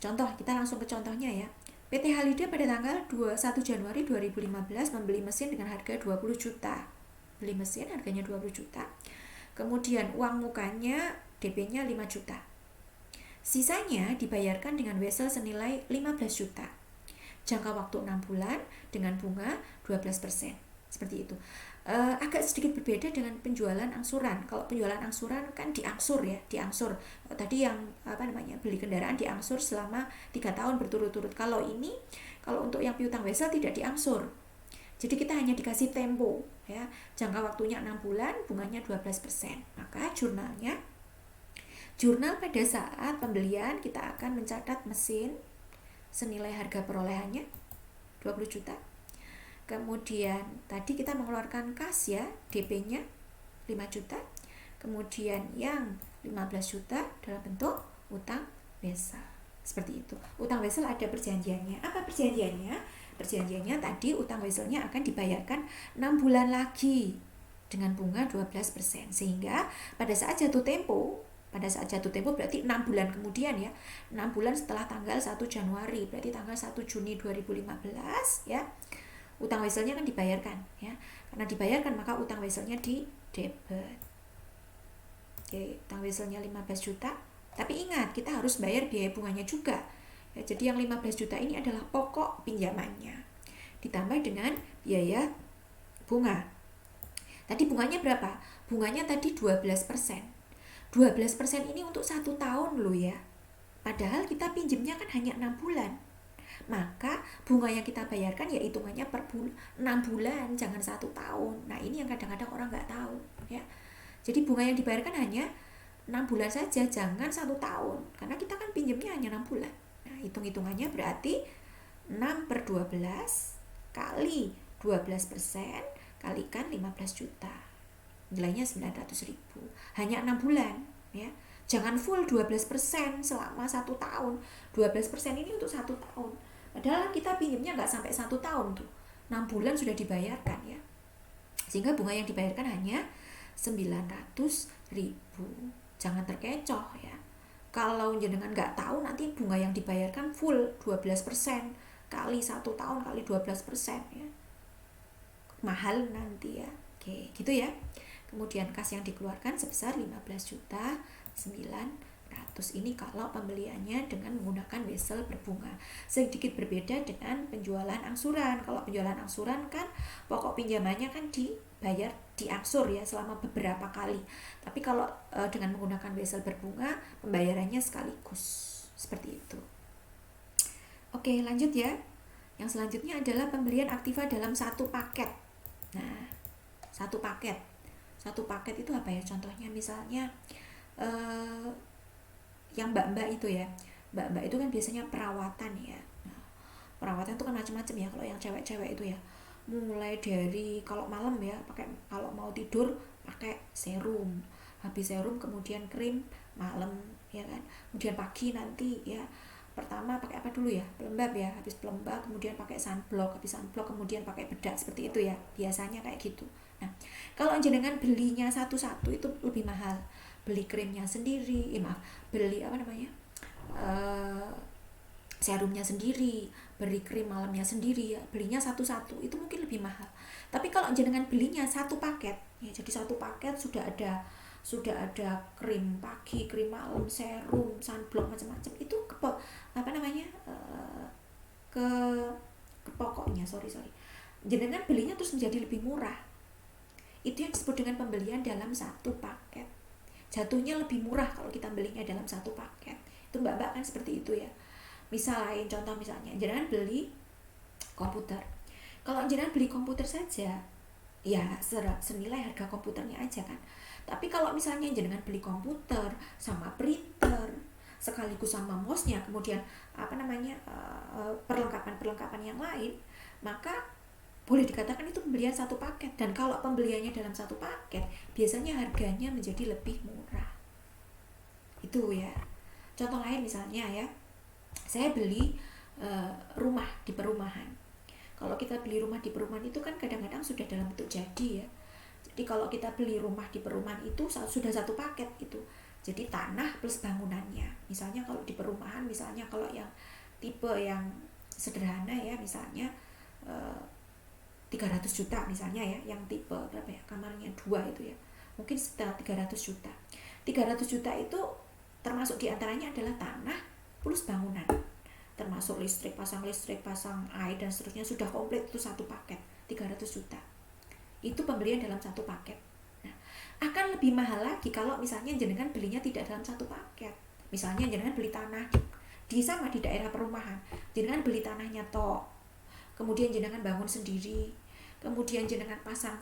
Contoh, kita langsung ke contohnya ya. PT Halida pada tanggal 1 Januari 2015 membeli mesin dengan harga 20 juta. Beli mesin harganya 20 juta. Kemudian uang mukanya DP-nya 5 juta. Sisanya dibayarkan dengan wesel senilai 15 juta. Jangka waktu 6 bulan dengan bunga 12%. Seperti itu. Agak sedikit berbeda dengan penjualan angsuran. Kalau penjualan angsuran kan diangsur ya, diangsur. Tadi yang beli kendaraan diangsur selama 3 tahun berturut-turut. Kalau ini, kalau untuk yang piutang wesel tidak diangsur. Jadi kita hanya dikasih tempo ya. Jangka waktunya 6 bulan, bunganya 12%. Maka jurnal pada saat pembelian kita akan mencatat mesin senilai harga perolehannya 20 juta. Kemudian tadi kita mengeluarkan kas ya, DP-nya 5 juta. Kemudian yang 15 juta dalam bentuk utang wesel. Seperti itu. Utang wesel ada perjanjiannya. Apa perjanjiannya? Perjanjiannya tadi utang weselnya akan dibayarkan 6 bulan lagi dengan bunga 12%. Sehingga pada saat jatuh tempo berarti 6 bulan kemudian ya, 6 bulan setelah tanggal 1 Januari, berarti tanggal 1 Juni 2015 ya, utang weselnya kan dibayarkan ya. Karena dibayarkan maka utang weselnya di debit. Oke, utang weselnya 15 juta. Tapi ingat, kita harus bayar biaya bunganya juga. Ya, jadi yang 15 juta ini adalah pokok pinjamannya. Ditambah dengan biaya bunga. Tadi bunganya berapa? Bunganya tadi 12%. 12% ini untuk 1 tahun loh ya. Padahal kita pinjemnya kan hanya 6 bulan. Maka bunga yang kita bayarkan ya hitungannya per 6 bulan, jangan 1 tahun. Nah ini yang kadang-kadang orang nggak tahu ya. Jadi bunga yang dibayarkan hanya 6 bulan saja, jangan 1 tahun. Karena kita kan pinjemnya hanya 6 bulan. Nah hitung-hitungannya berarti 6 per 12 kali 12% kalikan 15 juta. Nilainya 900.000. Hanya 6 bulan ya. Jangan full 12% selama 1 tahun. 12% ini untuk 1 tahun. Padahal kita pinjamnya nggak sampai 1 tahun tuh. 6 bulan sudah dibayarkan ya. Sehingga bunga yang dibayarkan hanya 900.000. Jangan terkecoh ya. Kalau jenengan nggak tahu nanti bunga yang dibayarkan full 12% kali 1 tahun kali 12% ya. Mahal nanti ya. Oke, gitu ya. Kemudian kas yang dikeluarkan sebesar 15.900.000. Ini kalau pembeliannya dengan menggunakan wesel berbunga. Sedikit berbeda dengan penjualan angsuran. Kalau penjualan angsuran kan pokok pinjamannya kan dibayar diangsur ya selama beberapa kali. Tapi kalau dengan menggunakan wesel berbunga, pembayarannya sekaligus. Seperti itu. Oke, lanjut ya. Yang selanjutnya adalah pembelian aktiva dalam 1 paket. Nah, 1 paket. 1 paket itu apa ya? Contohnya misalnya yang mbak-mbak itu ya. Mbak-mbak itu kan biasanya perawatan ya. Nah, perawatan itu kan macam-macam ya. Kalau yang cewek-cewek itu ya, mulai dari kalau malam ya, kalau mau tidur pakai serum. Habis serum kemudian krim malam ya kan. Kemudian pagi nanti ya pertama pakai apa dulu ya, pelembab ya, habis pelembab kemudian pakai sunblock, habis sunblock kemudian pakai bedak, seperti itu ya biasanya kayak gitu. Nah kalau jenengan belinya satu-satu itu lebih mahal, beli krimnya sendiri, maaf, beli apa namanya, uh, serumnya sendiri, beli krim malamnya sendiri ya, belinya satu-satu itu mungkin lebih mahal. Tapi kalau jenengan belinya satu paket ya, jadi satu paket sudah ada krim pagi, krim malam, serum, sunblock, macam-macam, itu apa namanya, ke ke pokoknya, sorry jenengan belinya terus menjadi lebih murah. Itu yang disebut dengan pembelian dalam satu paket. Jatuhnya lebih murah kalau kita belinya dalam satu paket. Itu mbak-mbak kan seperti itu ya. Misal lain contoh, misalnya jenengan beli komputer. Kalau jenengan beli komputer saja ya senilai harga komputernya aja kan. Tapi kalau misalnya jenengan beli komputer sama printer sekaligus sama mouse-nya, kemudian apa namanya, perlengkapan yang lain, maka boleh dikatakan itu pembelian satu paket. Dan kalau pembeliannya dalam satu paket, biasanya harganya menjadi lebih murah. Itu ya. Contoh lain misalnya ya, saya beli rumah di perumahan. Kalau kita beli rumah di perumahan itu kan kadang-kadang sudah dalam bentuk jadi ya. Jadi kalau kita beli rumah di perumahan itu sudah satu paket itu. Jadi tanah plus bangunannya. Misalnya kalau di perumahan, misalnya kalau yang tipe yang sederhana ya, misalnya 300 juta misalnya ya, yang tipe berapa ya, kamarnya 2 itu ya, mungkin sekitar 300 juta. 300 juta itu termasuk diantaranya adalah tanah plus bangunan, termasuk listrik, pasang air dan seterusnya, sudah komplit itu satu paket 300 juta. Itu pembelian dalam satu paket. Nah, akan lebih mahal lagi kalau misalnya jenengan belinya tidak dalam satu paket. Misalnya jenengan beli tanah di daerah perumahan, jenengan beli tanahnya tok, kemudian jenengan bangun sendiri, kemudian jenengan pasang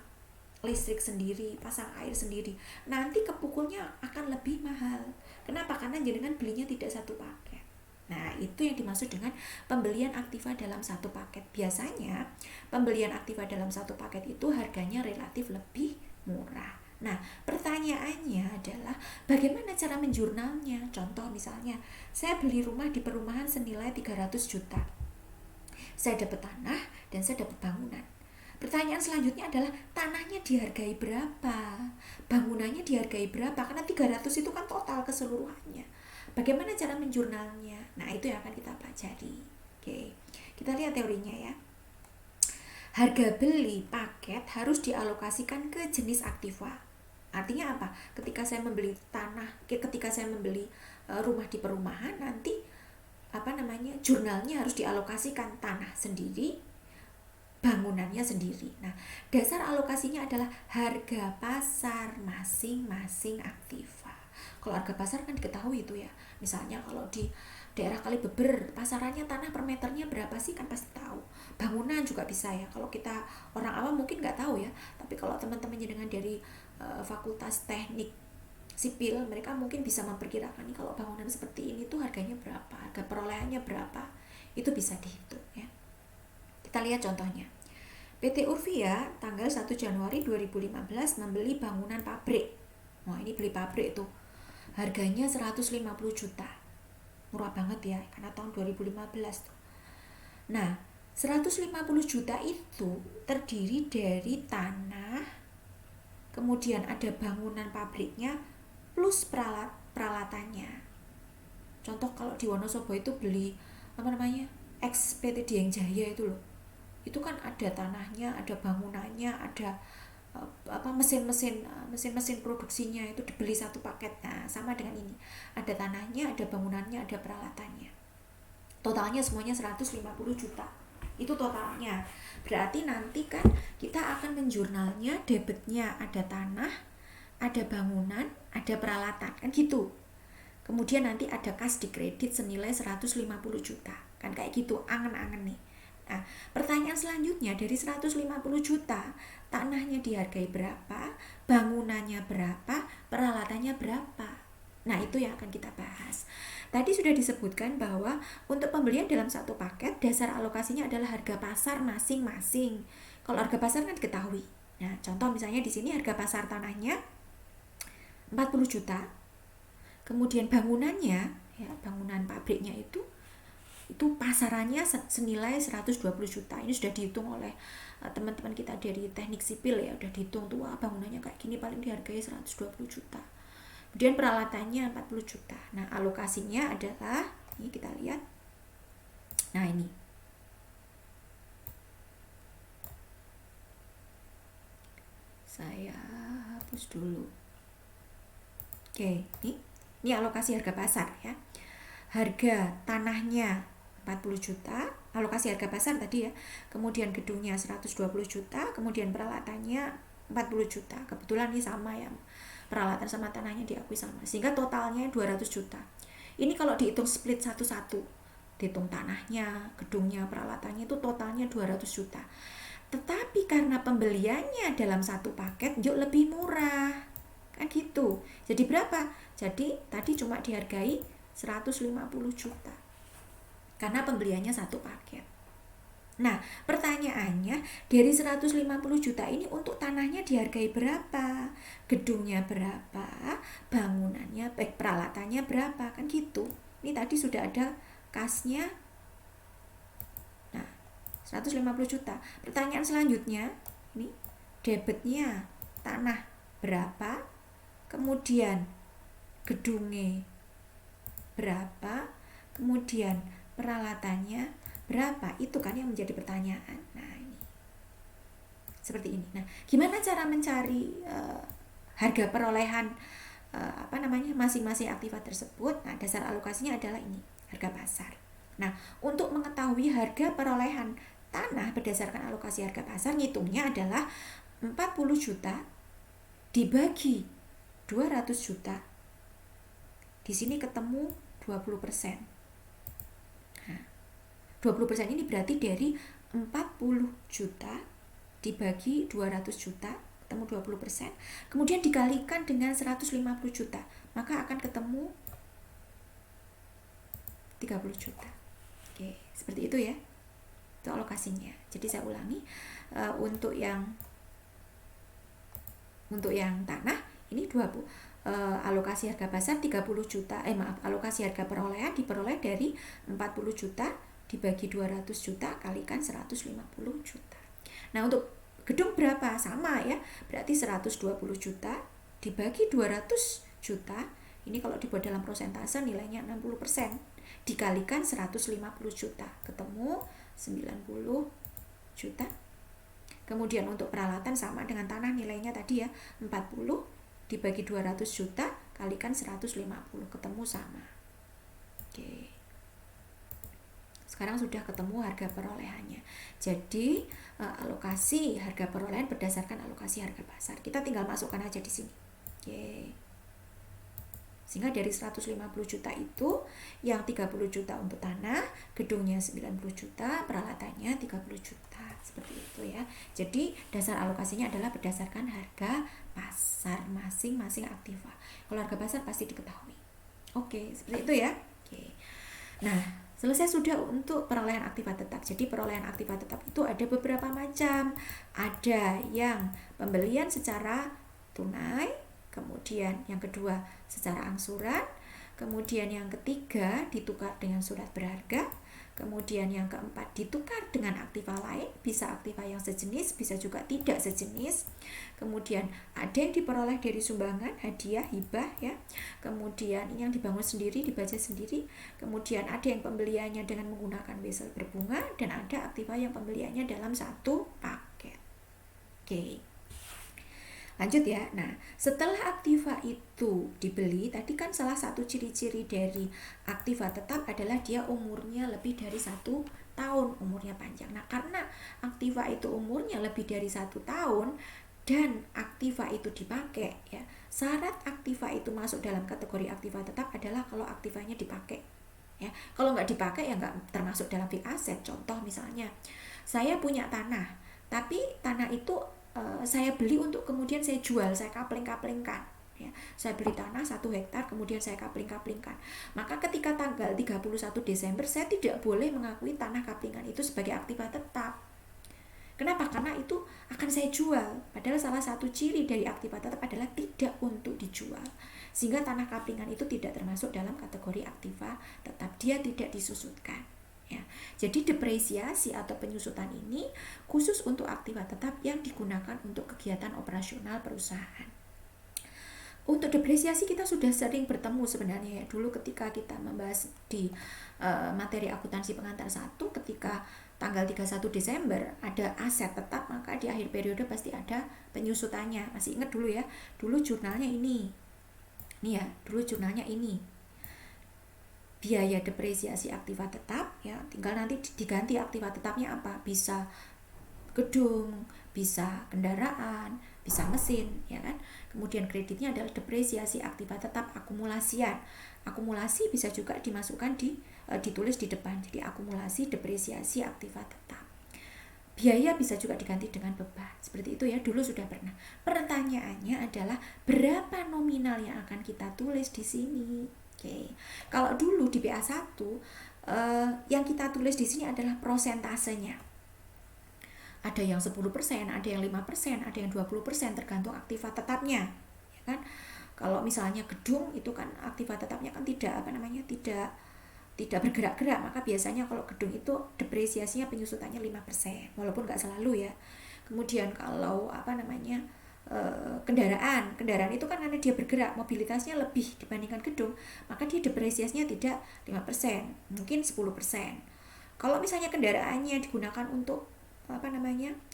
listrik sendiri, pasang air sendiri, nanti kepukulnya akan lebih mahal. Kenapa? Karena jenengan belinya tidak satu paket. Nah, itu yang dimaksud dengan pembelian aktiva dalam satu paket. Biasanya pembelian aktiva dalam satu paket itu harganya relatif lebih murah. Nah, pertanyaannya adalah bagaimana cara menjurnalnya? Contoh misalnya, saya beli rumah di perumahan senilai 300 juta. Saya dapat tanah dan saya dapat bangunan. Pertanyaan selanjutnya adalah tanahnya dihargai berapa? Bangunannya dihargai berapa? Karena 300 itu kan total keseluruhannya. Bagaimana cara menjurnalnya? Nah, itu yang akan kita pelajari. Oke, kita lihat teorinya ya. Harga beli paket harus dialokasikan ke jenis aktiva. Artinya apa? Ketika saya membeli rumah di perumahan, nanti jurnalnya harus dialokasikan tanah sendiri, bangunannya sendiri. Nah, dasar alokasinya adalah harga pasar masing-masing aktiva. Kalau harga pasar kan diketahui itu ya. Misalnya kalau di daerah Kalibeber, pasarannya tanah per meternya berapa sih, kan pasti tahu. Bangunan juga bisa ya. Kalau kita orang awam mungkin nggak tahu ya. Tapi kalau teman-teman dengan dari Fakultas Teknik Sipil, mereka mungkin bisa memperkirakan nih kalau bangunan seperti ini tuh harganya berapa, harga perolehannya berapa. Itu bisa dihitung ya. Kita lihat contohnya. PT Urvia tanggal 1 Januari 2015 membeli bangunan pabrik. Wah, ini beli pabrik tuh. Harganya 150 juta. Murah banget ya, karena tahun 2015 tuh. Nah, 150 juta itu terdiri dari tanah, kemudian ada bangunan pabriknya, plus peralatannya. Contoh kalau di Wonosobo itu beli ex PT Dieng Jaya itu loh. Itu kan ada tanahnya, ada bangunannya, ada mesin-mesin produksinya, itu dibeli satu paket. Nah, sama dengan ini. Ada tanahnya, ada bangunannya, ada peralatannya. Totalnya semuanya 150 juta. Itu totalnya. Berarti nanti kan kita akan menjurnalnya, debitnya ada tanah, ada bangunan, ada peralatan, kan gitu. Kemudian nanti ada kas di kredit senilai 150 juta. Kan kayak gitu, angen-angen nih. Nah, pertanyaan selanjutnya, dari 150 juta, tanahnya dihargai berapa, bangunannya berapa, peralatannya berapa. Nah, itu yang akan kita bahas. Tadi sudah disebutkan bahwa untuk pembelian dalam satu paket, dasar alokasinya adalah harga pasar masing-masing. Kalau harga pasar kan diketahui. Nah, contoh misalnya di sini harga pasar tanahnya 40 juta. Kemudian bangunannya, ya, bangunan pabriknya itu itu pasarannya senilai 120 juta. Ini sudah dihitung oleh teman-teman kita dari teknik sipil ya, udah dihitung tuh bangunannya kayak gini paling dihargai 120 juta. Kemudian peralatannya 40 juta. Nah, alokasinya adalah, ini kita lihat. Nah, ini. Saya hapus dulu. Oke, ini alokasi harga pasar ya. Harga tanahnya 40 juta, alokasi harga pasar tadi ya. Kemudian gedungnya 120 juta, kemudian peralatannya 40 juta. Kebetulan ini sama ya. Peralatan sama tanahnya diakui sama. Sehingga totalnya 200 juta. Ini kalau dihitung split satu-satu, dihitung tanahnya, gedungnya, peralatannya itu totalnya 200 juta. Tetapi karena pembeliannya dalam satu paket yuk lebih murah. Kan gitu. Jadi berapa? Jadi tadi cuma dihargai 150 juta. Karena pembeliannya satu paket. Nah, pertanyaannya dari 150 juta ini untuk tanahnya dihargai berapa? Gedungnya berapa? Bangunannya, peralatannya berapa? Kan gitu. Ini tadi sudah ada kasnya. Nah, 150 juta. Pertanyaan selanjutnya, ini debitnya tanah berapa? Kemudian gedungnya berapa? Kemudian peralatannya berapa? Itu kan yang menjadi pertanyaan. Nah, ini seperti ini. Nah, gimana cara mencari harga perolehan masing-masing aktiva tersebut? Nah, dasar alokasinya adalah ini, harga pasar. Nah, untuk mengetahui harga perolehan tanah berdasarkan alokasi harga pasar, ngitungnya adalah 40 juta dibagi 200 juta. Di sini ketemu 20%. 20% ini berarti dari 40 juta dibagi 200 juta ketemu 20%, kemudian dikalikan dengan 150 juta, maka akan ketemu 30 juta. Oke, seperti itu ya. Itu alokasinya. Jadi saya ulangi, untuk yang tanah ini 20 alokasi harga pasar 30 juta. Alokasi harga perolehan diperoleh dari 40 juta dibagi 200 juta kalikan 150 juta. Nah, untuk gedung berapa? Sama ya. Berarti 120 juta dibagi 200 juta. Ini kalau dibuat dalam persentase nilainya 60%. Dikalikan 150 juta. Ketemu 90 juta. Kemudian untuk peralatan sama dengan tanah nilainya tadi ya. 40 dibagi 200 juta kalikan 150. Ketemu sama. Oke. Sekarang sudah ketemu harga perolehannya. Jadi alokasi harga perolehan berdasarkan alokasi harga pasar. Kita tinggal masukkan aja di sini. Oke. Sehingga dari 150 juta itu yang 30 juta untuk tanah, gedungnya 90 juta, peralatannya 30 juta. Seperti itu ya. Jadi dasar alokasinya adalah berdasarkan harga pasar masing-masing aktiva. Kalau harga pasar pasti diketahui. Oke, seperti itu ya. Oke. Nah, selesai sudah untuk perolehan aktiva tetap. Jadi perolehan aktiva tetap itu ada beberapa macam. Ada yang pembelian secara tunai, kemudian yang kedua secara angsuran, kemudian yang ketiga ditukar dengan surat berharga, kemudian yang keempat ditukar dengan aktiva lain, bisa aktiva yang sejenis, bisa juga tidak sejenis. Kemudian ada yang diperoleh dari sumbangan, hadiah, hibah ya. Kemudian yang dibangun sendiri, dibaca sendiri. Kemudian ada yang pembeliannya dengan menggunakan wesel berbunga, dan ada aktiva yang pembeliannya dalam satu paket. Oke. Lanjut ya. Nah, setelah aktiva itu dibeli, tadi kan salah satu ciri-ciri dari aktiva tetap adalah dia umurnya lebih dari 1 tahun, umurnya panjang. Nah, karena aktiva itu umurnya lebih dari 1 tahun dan aktiva itu dipakai ya, syarat aktiva itu masuk dalam kategori aktiva tetap adalah kalau aktivanya dipakai ya. Kalau nggak dipakai ya nggak termasuk dalam fixed asset. Contoh misalnya, saya punya tanah, tapi tanah itu saya beli untuk kemudian saya jual, saya kapling-kaplingkan ya. Saya beli tanah 1 hektar kemudian saya kapling-kaplingkan. Maka ketika tanggal 31 Desember saya tidak boleh mengakui tanah kaplingan itu sebagai aktiva tetap. Kenapa? Karena itu akan saya jual. Padahal salah satu ciri dari aktiva tetap adalah tidak untuk dijual. Sehingga tanah kaplingan itu tidak termasuk dalam kategori aktiva tetap. Dia tidak disusutkan Ya, jadi depresiasi atau penyusutan ini khusus untuk aktiva tetap yang digunakan untuk kegiatan operasional perusahaan. Untuk depresiasi kita sudah sering bertemu sebenarnya ya. Dulu ketika kita membahas di materi akuntansi pengantar 1, ketika tanggal 31 Desember ada aset tetap, maka di akhir periode pasti ada penyusutannya. Masih ingat dulu ya, dulu jurnalnya ini. Nih ya, dulu jurnalnya ini. Biaya depresiasi aktiva tetap ya, tinggal nanti diganti aktiva tetapnya apa? Bisa gedung, bisa kendaraan, bisa mesin, ya kan? Kemudian kreditnya adalah depresiasi aktiva tetap akumulasian. Akumulasi bisa juga dimasukkan ditulis di depan. Jadi akumulasi depresiasi aktiva tetap. Biaya bisa juga diganti dengan beban. Seperti itu ya, dulu sudah pernah. Pertanyaannya adalah berapa nominal yang akan kita tulis di sini? Oke. Kalau dulu di BA1 yang kita tulis di sini adalah prosentasenya. Ada yang 10%, ada yang 5%, ada yang 20%, tergantung aktiva tetapnya, ya kan? Kalau misalnya gedung itu kan aktiva tetapnya kan tidak bergerak-gerak, maka biasanya kalau gedung itu depresiasinya penyusutannya 5%, walaupun nggak selalu ya. Kemudian kalau kendaraan itu kan karena dia bergerak, mobilitasnya lebih dibandingkan gedung, maka dia depresiasinya tidak 5%, mungkin 10%. Kalau misalnya kendaraannya digunakan untuk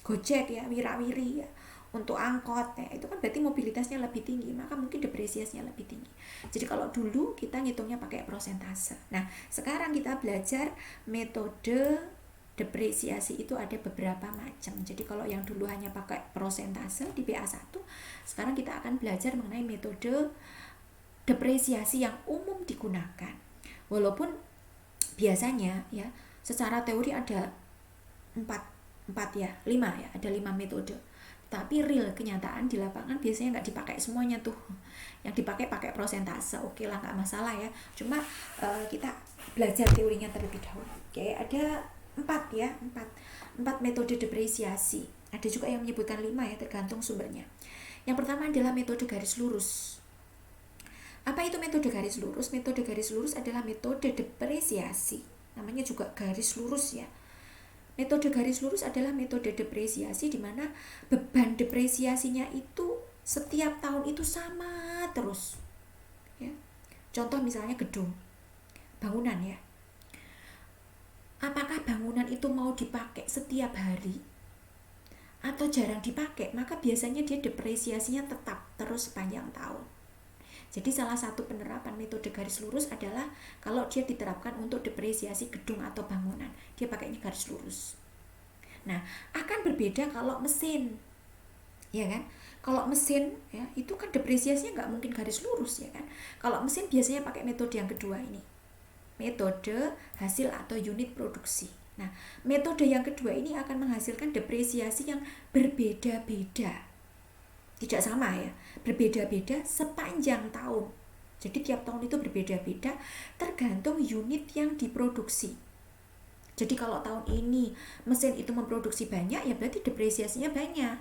Gojek ya, wirawiri ya, untuk angkot ya, itu kan berarti mobilitasnya lebih tinggi, maka mungkin depresiasinya lebih tinggi. Jadi kalau dulu kita ngitungnya pakai prosentase. Nah, sekarang kita belajar metode depresiasi itu ada beberapa macam. Jadi kalau yang dulu hanya pakai prosentase di BA1, sekarang kita akan belajar mengenai metode depresiasi yang umum digunakan. Walaupun biasanya ya secara teori ada 5 ya, ada 5 metode. Tapi real kenyataan di lapangan biasanya nggak dipakai semuanya tuh. Yang dipakai prosentase, oke lah, nggak masalah ya. Cuma kita belajar teorinya terlebih dahulu. Oke, ada 4 metode depresiasi. Ada juga yang menyebutkan 5 ya, tergantung sumbernya. Yang pertama adalah metode garis lurus. Apa itu metode garis lurus? Metode garis lurus adalah metode depresiasi. Namanya juga garis lurus ya. Metode garis lurus adalah metode depresiasi di mana beban depresiasinya itu setiap tahun itu sama terus. Ya. Contoh misalnya gedung, bangunan ya. Apakah bangunan itu mau dipakai setiap hari atau jarang dipakai, maka biasanya dia depresiasinya tetap terus sepanjang tahun. Jadi salah satu penerapan metode garis lurus adalah kalau dia diterapkan untuk depresiasi gedung atau bangunan, dia pakainya garis lurus. Nah, akan berbeda kalau mesin, ya kan? Kalau mesin ya itu kan depresiasinya nggak mungkin garis lurus ya kan? Kalau mesin biasanya pakai metode yang kedua ini, metode hasil atau unit produksi. Nah, metode yang kedua ini akan menghasilkan depresiasi yang berbeda-beda. Tidak sama ya, berbeda-beda sepanjang tahun. Jadi tiap tahun itu berbeda-beda tergantung unit yang diproduksi. Jadi kalau tahun ini mesin itu memproduksi banyak, ya berarti depresiasinya banyak.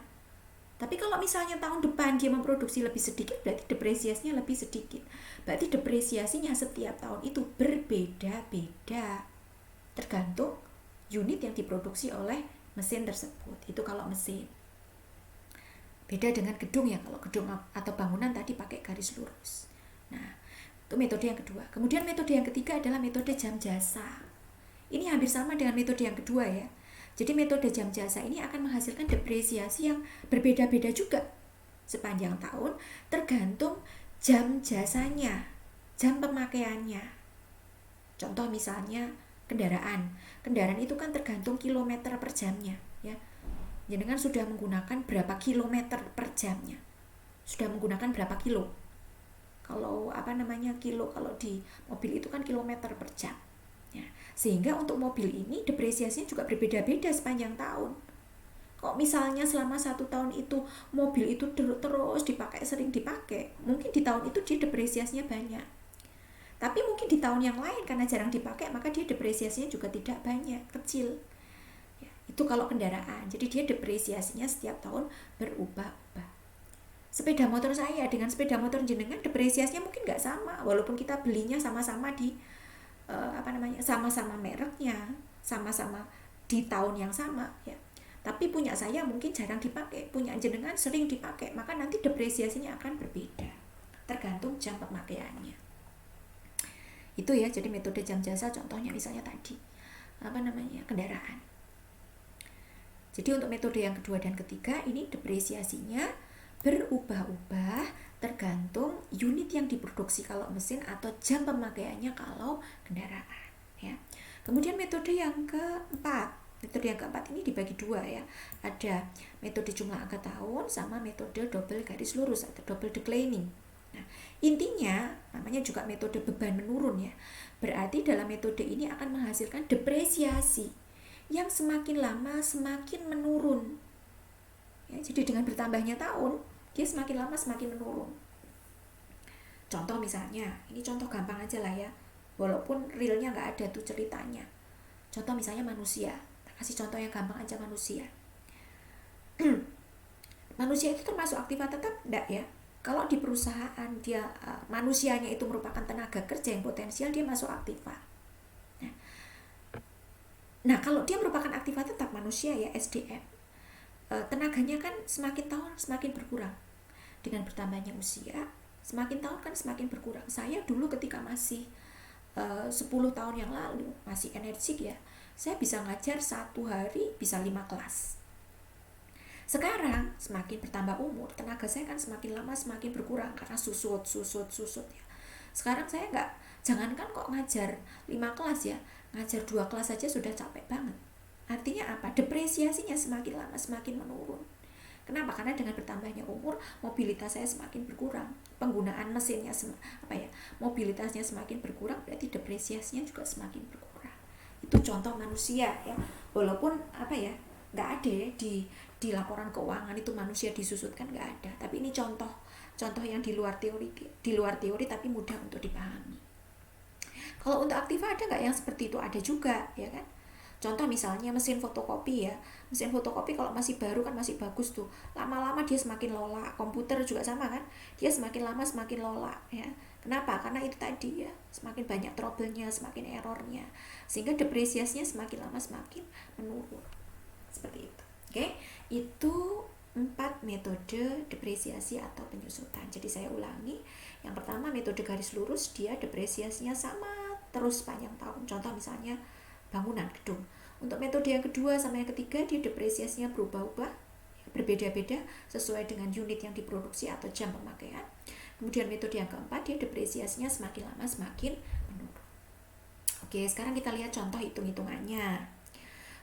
Tapi kalau misalnya tahun depan dia memproduksi lebih sedikit, berarti depresiasinya lebih sedikit. Berarti depresiasinya setiap tahun itu berbeda-beda tergantung unit yang diproduksi oleh mesin tersebut. Itu kalau mesin. Beda dengan gedung ya, kalau gedung atau bangunan tadi pakai garis lurus. Nah, itu metode yang kedua. Kemudian metode yang ketiga adalah metode jam jasa. Ini hampir sama dengan metode yang kedua ya. Jadi metode jam jasa ini akan menghasilkan depresiasi yang berbeda-beda juga sepanjang tahun tergantung jam jasanya, jam pemakaiannya. Contoh misalnya kendaraan. Kendaraan itu kan tergantung kilometer per jamnya ya. Jenengan sudah menggunakan berapa kilometer per jamnya? Sudah menggunakan berapa kilo? Kalau kilo, kalau di mobil itu kan kilometer per jam. Ya. Sehingga untuk mobil ini depresiasinya juga berbeda-beda sepanjang tahun. Kok misalnya selama 1 tahun itu mobil itu terus dipakai, sering dipakai, mungkin di tahun itu dia depresiasinya banyak. Tapi mungkin di tahun yang lain karena jarang dipakai, maka dia depresiasinya juga tidak banyak, kecil. Itu kalau kendaraan, jadi dia depresiasinya setiap tahun berubah-ubah. Sepeda motor saya dengan sepeda motor jenengan depresiasinya mungkin nggak sama, walaupun kita belinya sama-sama di sama-sama mereknya, sama-sama di tahun yang sama ya. Tapi punya saya mungkin jarang dipakai, punya jenengan sering dipakai, maka nanti depresiasinya akan berbeda tergantung jam pemakaiannya. Itu ya, jadi metode jam jasa contohnya misalnya tadi kendaraan. Jadi untuk metode yang kedua dan ketiga ini depresiasinya berubah-ubah tergantung unit yang diproduksi kalau mesin atau jam pemakaiannya kalau kendaraan ya. Kemudian metode yang keempat ini dibagi dua ya. Ada metode jumlah angka tahun sama metode double garis lurus atau double declining. Nah, intinya namanya juga metode beban menurun ya. Berarti dalam metode ini akan menghasilkan depresiasi yang semakin lama semakin menurun. Ya, jadi dengan bertambahnya tahun, dia semakin lama semakin menurun. Contoh misalnya, ini contoh gampang aja lah ya. Walaupun realnya nggak ada tuh ceritanya. Contoh misalnya manusia. Kasih contoh yang gampang aja manusia. Manusia itu termasuk aktiva tetap enggak ya? Kalau di perusahaan dia manusianya itu merupakan tenaga kerja yang potensial, dia masuk aktiva. Nah, kalau dia merupakan aktiva tetap manusia ya, SDM, tenaganya kan semakin tahun semakin berkurang. Dengan bertambahnya usia, semakin tahun kan semakin berkurang. Saya dulu ketika masih 10 tahun yang lalu masih energik ya, saya bisa ngajar satu hari bisa 5 kelas. Sekarang semakin bertambah umur, tenaga saya kan semakin lama semakin berkurang karena susut ya. Sekarang saya jangankan kok ngajar 5 kelas ya, ngajar 2 kelas saja sudah capek banget. Artinya apa? Depresiasinya semakin lama semakin menurun. Kenapa? Karena dengan bertambahnya umur, mobilitas saya semakin berkurang. Penggunaan mesinnya mobilitasnya semakin berkurang, berarti depresiasinya juga semakin berkurang. Itu contoh manusia ya. Walaupun nggak ada ya, di laporan keuangan itu manusia disusutkan, nggak ada. Tapi ini contoh yang di luar teori tapi mudah untuk dipahami. Kalau untuk aktiva ada nggak yang seperti itu? Ada juga ya kan. Contoh misalnya mesin fotokopi ya. Mesin fotokopi kalau masih baru kan masih bagus tuh. Lama-lama dia semakin lola. Komputer juga sama kan. Dia semakin lama semakin lola ya. Kenapa? Karena itu tadi ya. Semakin banyak trouble-nya, semakin errornya. Sehingga depresiasinya semakin lama semakin menurun. Seperti itu. Oke. Itu 4 metode depresiasi atau penyusutan. Jadi saya ulangi. Yang pertama metode garis lurus, dia depresiasinya sama terus panjang tahun. Contoh misalnya bangunan gedung. Untuk metode yang kedua sama yang ketiga, dia depresiasinya berubah-ubah, berbeda-beda sesuai dengan unit yang diproduksi atau jam pemakaian. Kemudian metode yang keempat, dia depresiasinya semakin lama semakin menurun. Oke, sekarang kita lihat contoh hitung-hitungannya.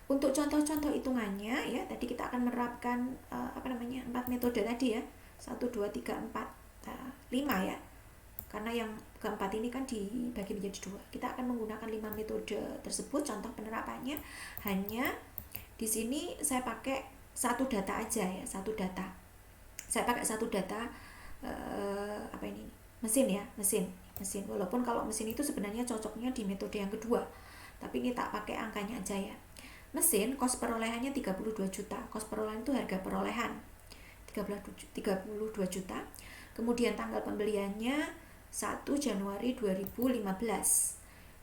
Untuk contoh-contoh hitungannya ya, tadi kita akan menerapkan 4 metode tadi ya. 1 2 3 4 5 ya. Karena yang keempat ini kan dibagi menjadi 2. Kita akan menggunakan 5 metode tersebut. Contoh penerapannya hanya di sini saya pakai satu data aja ya, satu data. Saya pakai satu data mesin ya, mesin. Walaupun kalau mesin itu sebenarnya cocoknya di metode yang kedua. Tapi ini tak pakai angkanya aja ya. Mesin kos perolehannya 32 juta. Kos perolehan itu harga perolehan 32 juta. Kemudian tanggal pembeliannya 1 Januari 2015.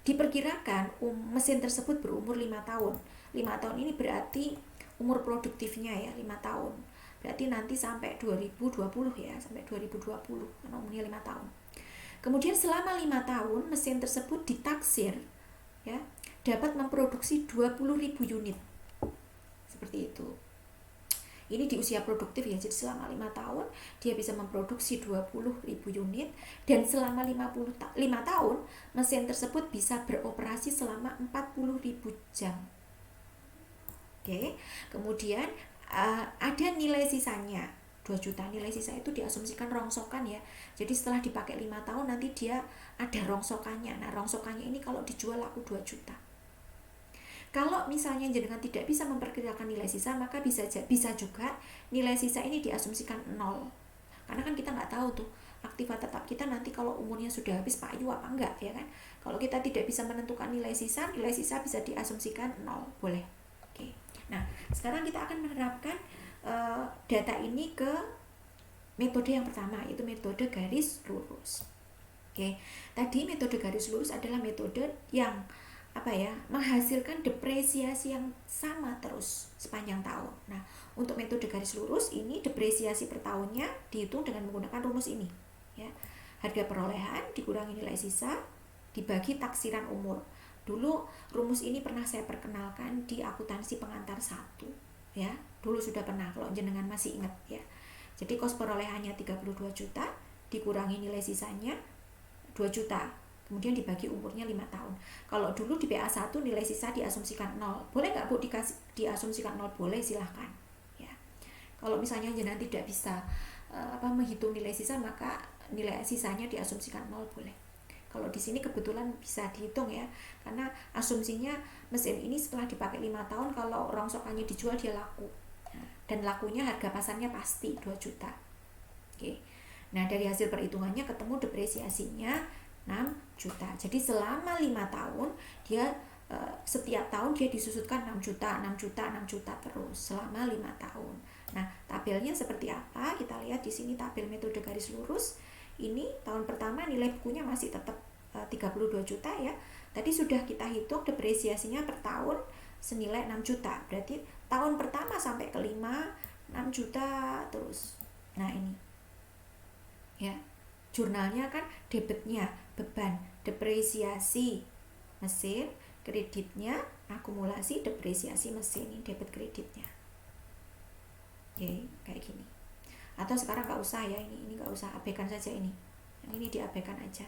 Diperkirakan mesin tersebut berumur 5 tahun. 5 tahun ini berarti umur produktifnya ya 5 tahun. Berarti nanti sampai 2020 ya, sampai 2020 karena umurnya 5 tahun. Kemudian selama 5 tahun mesin tersebut ditaksir ya dapat memproduksi 20.000 unit. Seperti itu. Ini di usia produktif ya, jadi selama 5 tahun dia bisa memproduksi 20.000 unit dan selama 5 tahun mesin tersebut bisa beroperasi selama 40.000 jam. Oke. Kemudian ada nilai sisanya 2 juta. Nilai sisa itu diasumsikan rongsokan ya. Jadi setelah dipakai 5 tahun nanti dia ada rongsokannya. Nah, rongsokannya ini kalau dijual laku 2 juta. Kalau misalnya jenengan tidak bisa memperkirakan nilai sisa, maka bisa juga nilai sisa ini diasumsikan 0. Karena kan kita nggak tahu tuh aktiva tetap kita nanti kalau umurnya sudah habis payu apa enggak ya kan. Kalau kita tidak bisa menentukan nilai sisa bisa diasumsikan 0. Boleh. Oke. Nah, sekarang kita akan menerapkan data ini ke metode yang pertama, yaitu metode garis lurus. Oke, tadi metode garis lurus adalah metode yang menghasilkan depresiasi yang sama terus sepanjang tahun. Nah, untuk metode garis lurus ini depresiasi per tahunnya dihitung dengan menggunakan rumus ini, ya. Harga perolehan dikurangi nilai sisa dibagi taksiran umur. Dulu rumus ini pernah saya perkenalkan di akuntansi pengantar 1, ya. Dulu sudah pernah, kalau jenengan masih ingat, ya. Jadi kos perolehannya 32 juta dikurangi nilai sisanya 2 juta, kemudian dibagi umurnya 5 tahun. Kalau dulu di PA1 nilai sisa diasumsikan 0. Boleh nggak Bu diasumsikan 0? Boleh, silahkan. Ya. Kalau misalnya jenengan tidak bisa menghitung nilai sisa, maka nilai sisanya diasumsikan 0 boleh. Kalau di sini kebetulan bisa dihitung, ya, karena asumsinya mesin ini setelah dipakai 5 tahun, kalau rongsokannya dijual dia laku. Nah, dan lakunya harga pasarnya pasti 2 juta. Oke. Nah, dari hasil perhitungannya ketemu depresiasinya 6 juta. Jadi selama 5 tahun dia setiap tahun dia disusutkan 6 juta, 6 juta, 6 juta terus selama 5 tahun. Nah, tabelnya seperti apa? Kita lihat di sini tabel metode garis lurus. Ini tahun pertama nilai bukunya masih tetap 32 juta, ya. Tadi sudah kita hitung depresiasinya per tahun senilai 6 juta. Berarti tahun pertama sampai kelima 6 juta terus. Nah, ini, ya, jurnalnya kan debitnya beban depresiasi mesin, kreditnya akumulasi depresiasi mesin, ini debit kreditnya. Oke, kayak gini. Atau sekarang nggak usah, ya, ini nggak usah, abaikan saja ini. Yang ini diabaikan aja.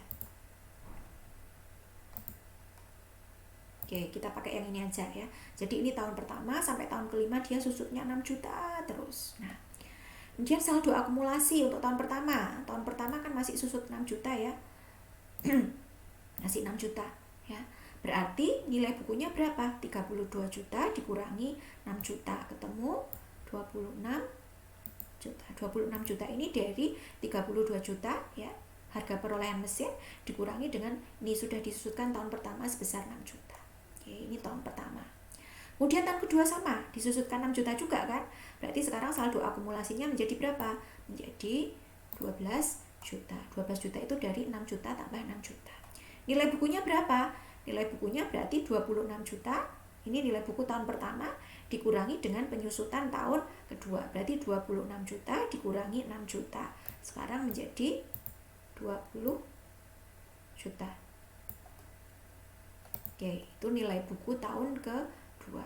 Oke, kita pakai yang ini aja, ya. Jadi ini tahun pertama sampai tahun kelima dia susutnya 6 juta terus. Nah, kemudian saldo akumulasi untuk tahun pertama. Tahun pertama kan masih susut 6 juta, ya. Masih 6 juta, ya. Berarti nilai bukunya berapa? 32 juta dikurangi 6 juta, ketemu 26 juta. 26 juta ini dari 32 juta, ya. Harga perolehan mesin dikurangi dengan ini sudah disusutkan tahun pertama sebesar 6 juta. Oke, ini tahun pertama. Kemudian tahun kedua sama, disusutkan 6 juta juga, kan? Berarti sekarang saldo akumulasinya menjadi berapa? Menjadi 12 juta. 12 juta itu dari 6 juta tambah 6 juta. Nilai bukunya berapa? Nilai bukunya berarti 26 juta. Ini nilai buku tahun pertama dikurangi dengan penyusutan tahun kedua. Berarti 26 juta dikurangi 6 juta. Sekarang menjadi 20 juta. Oke, itu nilai buku tahun kedua.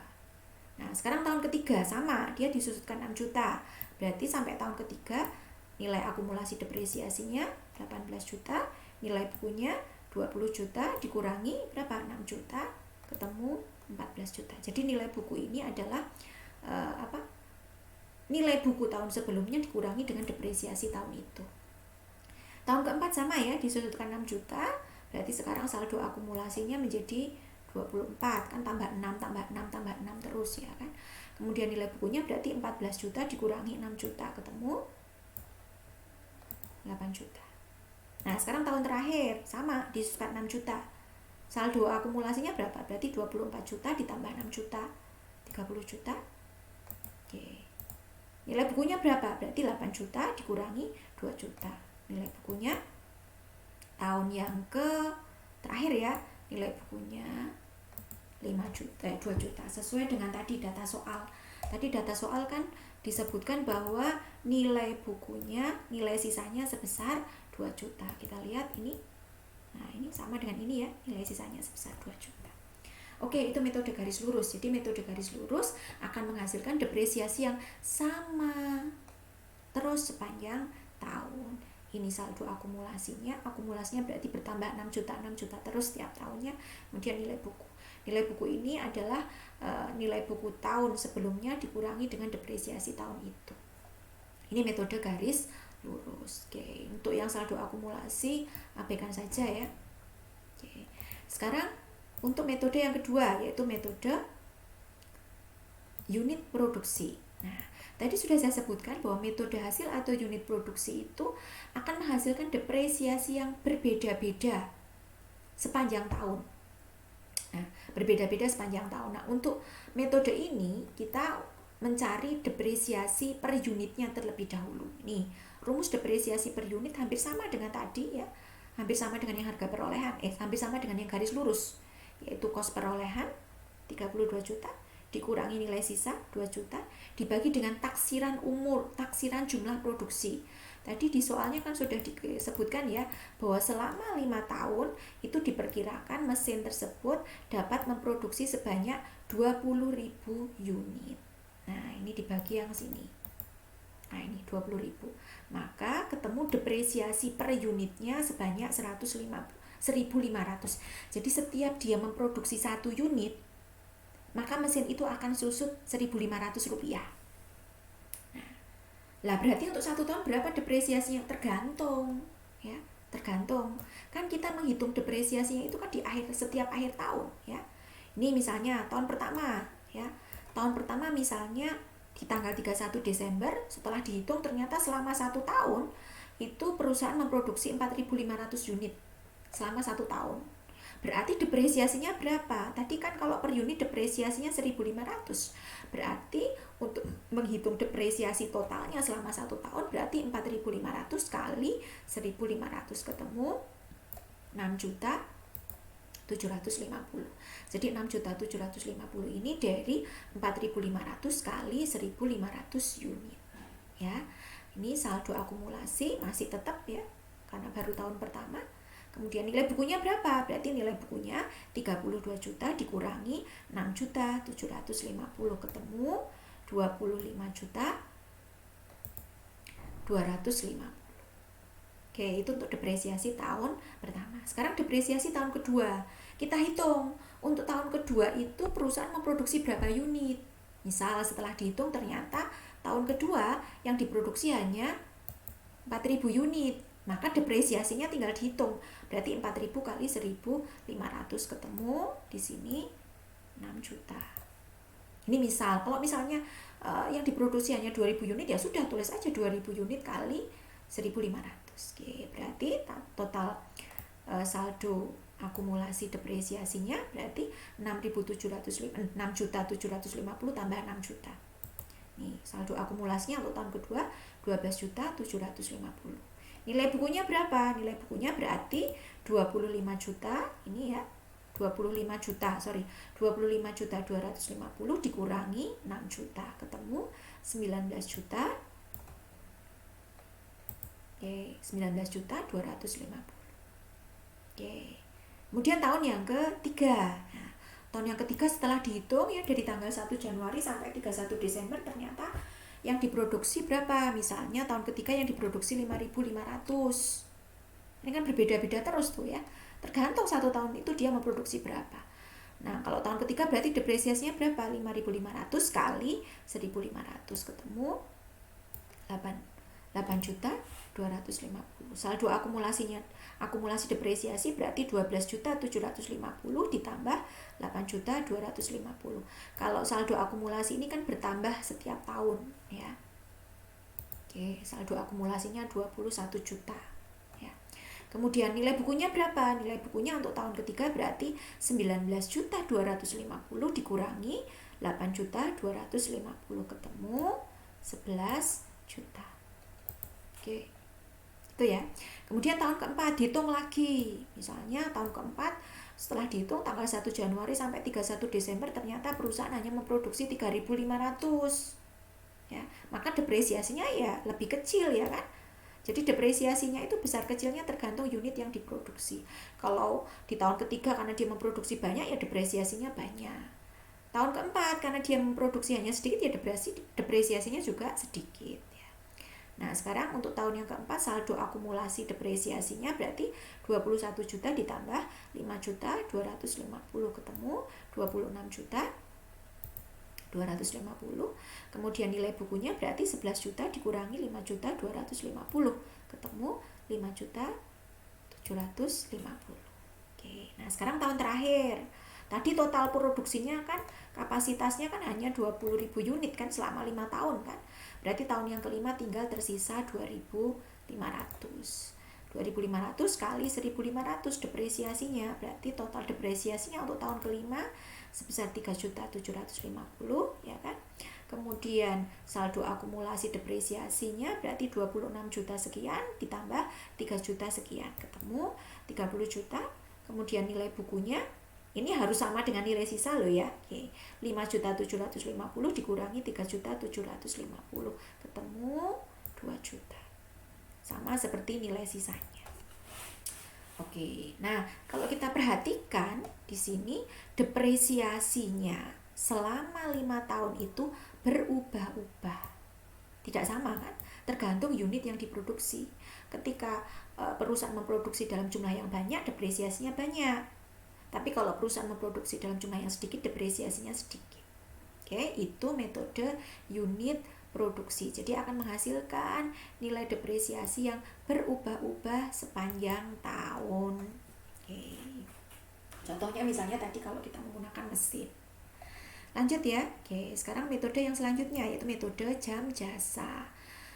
Nah, sekarang tahun ketiga sama, dia disusutkan 6 juta. Berarti sampai tahun ketiga nilai akumulasi depresiasinya 18 juta, nilai bukunya 20 juta dikurangi berapa? 6 juta, ketemu 14 juta. Jadi nilai buku ini adalah nilai buku tahun sebelumnya dikurangi dengan depresiasi tahun itu. Tahun keempat sama, ya, disusutkan 6 juta. Berarti sekarang saldo akumulasinya menjadi 24, kan, tambah 6, tambah 6, tambah 6 terus, ya, kan. Kemudian nilai bukunya berarti 14 juta dikurangi 6 juta, ketemu 8 juta. Nah, sekarang tahun terakhir sama, disusutkan 6 juta. Saldo akumulasinya berapa? Berarti 24 juta ditambah 6 juta, 30 juta. Oke. Nilai bukunya berapa? Berarti 8 juta dikurangi 2 juta. Nilai bukunya tahun yang terakhir, ya, nilai bukunya 2 juta. Sesuai dengan tadi data soal. Tadi data soal kan disebutkan bahwa nilai bukunya, nilai sisanya sebesar 2 juta. Kita lihat ini. Nah, ini sama dengan ini, ya, nilai sisanya sebesar 2 juta. Oke, itu metode garis lurus. Jadi metode garis lurus akan menghasilkan depresiasi yang sama terus sepanjang tahun. Ini saldo akumulasinya berarti bertambah 6 juta terus setiap tahunnya. Kemudian nilai buku ini adalah nilai buku tahun sebelumnya dikurangi dengan depresiasi tahun itu. Ini metode garis lurus. Oke, untuk yang saldo akumulasi abaikan saja, ya. Oke. Sekarang untuk metode yang kedua, yaitu metode unit produksi. Nah, tadi sudah saya sebutkan bahwa metode hasil atau unit produksi itu akan menghasilkan depresiasi yang berbeda-beda sepanjang tahun. Nah, berbeda-beda sepanjang tahun. Nah, untuk metode ini kita mencari depresiasi per unitnya terlebih dahulu. Nih, rumus depresiasi per unit hampir sama dengan tadi, ya. hampir sama dengan yang harga perolehan, hampir sama dengan yang garis lurus, yaitu kos perolehan 32 juta dikurangi nilai sisa 2 juta dibagi dengan taksiran taksiran jumlah produksi. Tadi di soalnya kan sudah disebutkan ya, bahwa selama 5 tahun itu diperkirakan mesin tersebut dapat memproduksi sebanyak 20.000 unit. Nah, ini dibagi yang sini. Nah, ini 20.000. Maka ketemu depresiasi per unitnya sebanyak 1.500. Jadi setiap dia memproduksi 1 unit, maka mesin itu akan susut 1.500 rupiah. Lah berarti untuk 1 tahun berapa depresiasinya? Tergantung, ya, tergantung. Kan kita menghitung depresiasinya itu kan di setiap akhir tahun, ya. Ini misalnya tahun pertama, ya. Tahun pertama misalnya di tanggal 31 Desember, setelah dihitung ternyata selama 1 tahun itu perusahaan memproduksi 4.500 unit selama 1 tahun. Berarti depresiasinya berapa? Tadi kan kalau per unit depresiasinya 1.500. Berarti untuk menghitung depresiasi totalnya selama 1 tahun berarti 4.500 kali 1.500 ketemu 6.750. Jadi 6.750 ini dari 4.500 kali 1.500 unit. Ya. Ini saldo akumulasi masih tetap ya, karena baru tahun pertama. Kemudian nilai bukunya berapa? Berarti nilai bukunya 32 juta dikurangi 6.750 ketemu 25 juta 250. Oke, itu untuk depresiasi tahun pertama. Sekarang depresiasi tahun kedua. Kita hitung, untuk tahun kedua itu perusahaan memproduksi berapa unit. Misal setelah dihitung ternyata tahun kedua yang diproduksi hanya 4.000 unit. Maka depresiasinya tinggal dihitung. Berarti 4.000 kali 1.500 ketemu di sini 6 juta. Ini misal, kalau misalnya yang diproduksi hanya 2.000 unit ya sudah tulis aja 2.000 unit kali 1.500. Oke, berarti total saldo akumulasi depresiasinya berarti 6.750 tambah 6 juta. Nih, saldo akumulasinya untuk tahun kedua 12.750. Nilai bukunya berapa? Nilai bukunya berarti 25 juta, ini ya, 25 juta 250 dikurangi 6 juta ketemu 19 juta. Oke, 19 juta 250. Oke. Kemudian tahun yang ketiga. Nah, tahun yang ketiga setelah dihitung ya dari tanggal 1 Januari sampai 31 Desember ternyata yang diproduksi berapa? Misalnya tahun ketiga yang diproduksi 5.500. Ini kan berbeda-beda terus tuh ya. Tergantung 1 tahun itu dia memproduksi berapa. Nah, kalau tahun ketiga berarti depresiasinya berapa? 5.500 kali 1.500 ketemu 8 juta 250. Saldo akumulasi depresiasi berarti 12.750 ditambah 8.250. Kalau saldo akumulasi ini kan bertambah setiap tahun ya. Oke, saldo akumulasinya 21 juta ya. Kemudian nilai bukunya berapa? Nilai bukunya untuk tahun ketiga berarti 19.250 dikurangi 8.250 ketemu 11 juta. Oke. Itu ya. Kemudian tahun keempat dihitung lagi. Misalnya tahun keempat setelah dihitung tanggal 1 Januari sampai 31 Desember ternyata perusahaan hanya memproduksi 3.500. Ya, maka depresiasinya ya lebih kecil ya kan. Jadi depresiasinya itu besar kecilnya tergantung unit yang diproduksi. Kalau di tahun ketiga karena dia memproduksi banyak ya depresiasinya banyak. Tahun keempat karena dia memproduksi hanya sedikit ya depresiasinya juga sedikit. Nah, sekarang untuk tahun yang keempat saldo akumulasi depresiasinya berarti 21 juta ditambah 5.250 ketemu 26 juta 250. Kemudian nilai bukunya berarti 11 juta dikurangi 5.250 ketemu 5.750. Oke, nah sekarang tahun terakhir. Tadi total produksinya kan kapasitasnya kan hanya 20.000 unit kan selama 5 tahun kan. Berarti tahun yang kelima tinggal tersisa 2.500. 2.500 kali 1.500 depresiasinya. Berarti total depresiasinya untuk tahun kelima sebesar 3.750 ya kan. Kemudian saldo akumulasi depresiasinya berarti 26 juta sekian ditambah 3 juta sekian, ketemu 30 juta. Kemudian nilai bukunya ini harus sama dengan nilai sisa loh ya. Oke, 5.750 dikurangi 3.750, ketemu 2 juta. Sama seperti nilai sisanya. Oke, nah kalau kita perhatikan di sini depresiasinya selama 5 tahun itu berubah-ubah. Tidak sama kan? Tergantung unit yang diproduksi. Ketika perusahaan memproduksi dalam jumlah yang banyak, depresiasinya banyak. Tapi kalau perusahaan memproduksi dalam jumlah yang sedikit, depresiasinya sedikit. Oke, itu metode unit produksi. Jadi akan menghasilkan nilai depresiasi yang berubah-ubah sepanjang tahun. Oke. Contohnya misalnya tadi kalau kita menggunakan mesin. Lanjut ya. Oke, sekarang metode yang selanjutnya yaitu metode jam jasa.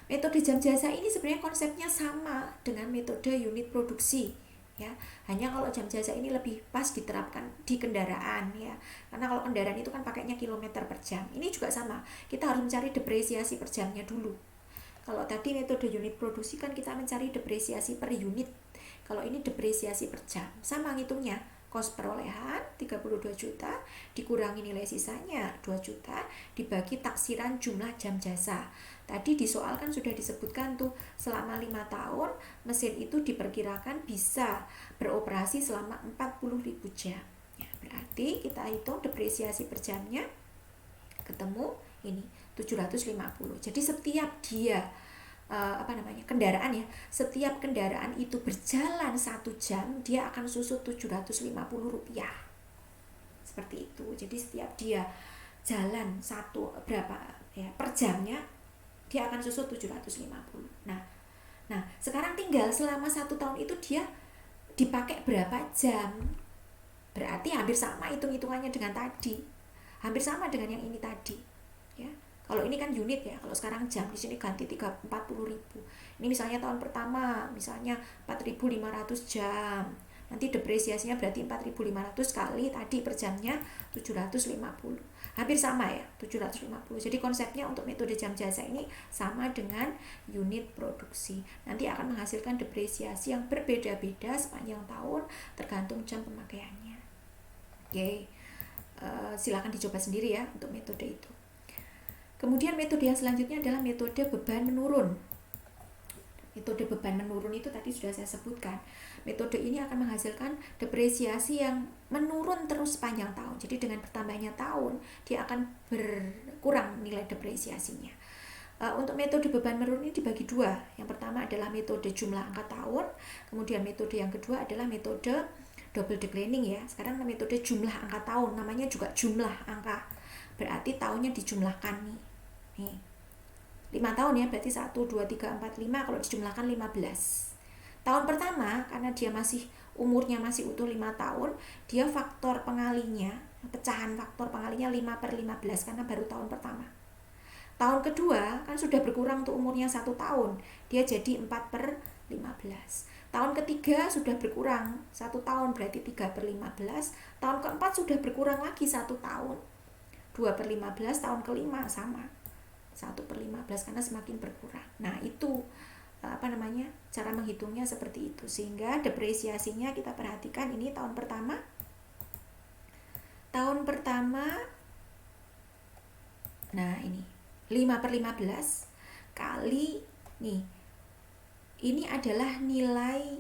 Metode jam jasa ini sebenarnya konsepnya sama dengan metode unit produksi. Ya, hanya kalau jam jasa ini lebih pas diterapkan di kendaraan ya, karena kalau kendaraan itu kan pakainya kilometer per jam. Ini juga sama, kita harus mencari depresiasi per jamnya dulu. Kalau tadi metode unit produksi kan kita mencari depresiasi per unit, kalau ini depresiasi per jam. Sama ngitungnya, kos perolehan 32 juta dikurangi nilai sisanya 2 juta dibagi taksiran jumlah jam jasa. Tadi di soal kan sudah disebutkan tuh, selama 5 tahun mesin itu diperkirakan bisa beroperasi selama 40.000 jam. Ya, berarti kita hitung depresiasi per jamnya, ketemu ini 750. Jadi setiap dia kendaraan ya, setiap kendaraan itu berjalan 1 jam, dia akan susut 750 rupiah. Seperti itu. Jadi setiap dia jalan per jamnya, dia akan susut 750. Nah, sekarang tinggal selama 1 tahun itu dia dipakai berapa jam. Berarti hampir sama hitung-hitungannya dengan tadi. Hampir sama dengan yang ini tadi. Ya. Kalau ini kan unit ya, kalau sekarang jam, di sini ganti 40.000. Ini misalnya tahun pertama, misalnya 4.500 jam. Nanti depresiasinya berarti 4.500 kali tadi per jamnya 750. Hampir sama ya, 750. Jadi konsepnya untuk metode jam jasa ini sama dengan unit produksi. Nanti akan menghasilkan depresiasi yang berbeda-beda sepanjang tahun tergantung jam pemakaiannya. Oke, silakan dicoba sendiri ya untuk metode itu. Kemudian metode yang selanjutnya adalah metode beban menurun. Metode beban menurun itu tadi sudah saya sebutkan. Metode ini akan menghasilkan depresiasi yang menurun terus sepanjang tahun. Jadi dengan bertambahnya tahun, dia akan berkurang nilai depresiasinya. Untuk metode beban menurun ini dibagi 2. Yang pertama adalah metode jumlah angka tahun. Kemudian metode yang kedua adalah metode double declining ya. Sekarang metode jumlah angka tahun, namanya juga jumlah angka. Berarti tahunnya dijumlahkan nih. 5 tahun ya, berarti 1, 2, 3, 4, 5, kalau dijumlahkan 15. Tahun pertama, karena dia umurnya masih utuh 5 tahun, dia faktor pengalinya, pecahan faktor pengalinya 5/15 karena baru tahun pertama. Tahun kedua, kan sudah berkurang tuh umurnya 1 tahun, dia jadi 4/15. Tahun ketiga sudah berkurang 1 tahun, berarti 3/15. Tahun keempat sudah berkurang lagi 1 tahun, 2/15. Tahun kelima sama 1/15 karena semakin berkurang. Nah itu cara menghitungnya seperti itu, sehingga depresiasinya kita perhatikan ini tahun pertama nah ini 5/15 kali nih, ini adalah nilai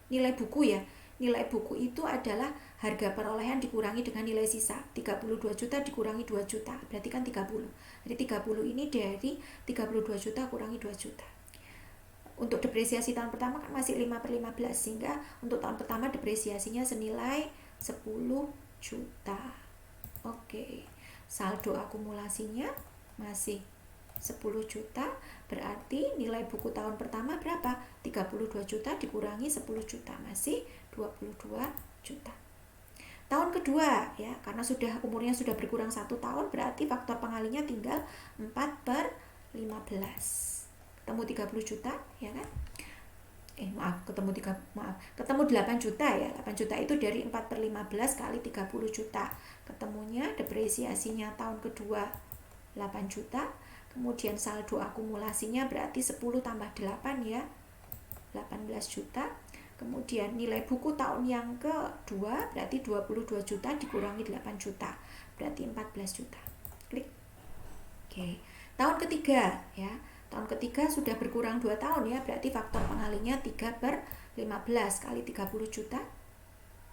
nilai buku ya. Nilai buku itu adalah harga perolehan dikurangi dengan nilai sisa. 32 juta dikurangi 2 juta, berarti kan 30. Jadi 30 ini dari 32 juta kurangi 2 juta. Untuk depresiasi tahun pertama kan masih 5/15, sehingga untuk tahun pertama depresiasinya senilai 10 juta. Oke, saldo akumulasinya masih 10 juta, berarti nilai buku tahun pertama berapa? 32 juta dikurangi 10 juta, masih 22 juta. Tahun kedua ya, karena umurnya sudah berkurang 1 tahun, berarti faktor pengalinya tinggal 4/15. Ketemu 30 juta ya kan? ketemu 8 juta ya. 8 juta itu dari 4/15 kali 30 juta. Ketemunya depresiasinya tahun kedua 8 juta. Kemudian saldo akumulasinya berarti 10 tambah 8 ya, 18 juta. Kemudian nilai buku tahun yang kedua berarti 22 juta dikurangi 8 juta, berarti 14 juta. Klik. Oke. Tahun ketiga ya. Tahun ketiga sudah berkurang 2 tahun ya, berarti faktor pengalinya 3/15 kali 30 juta.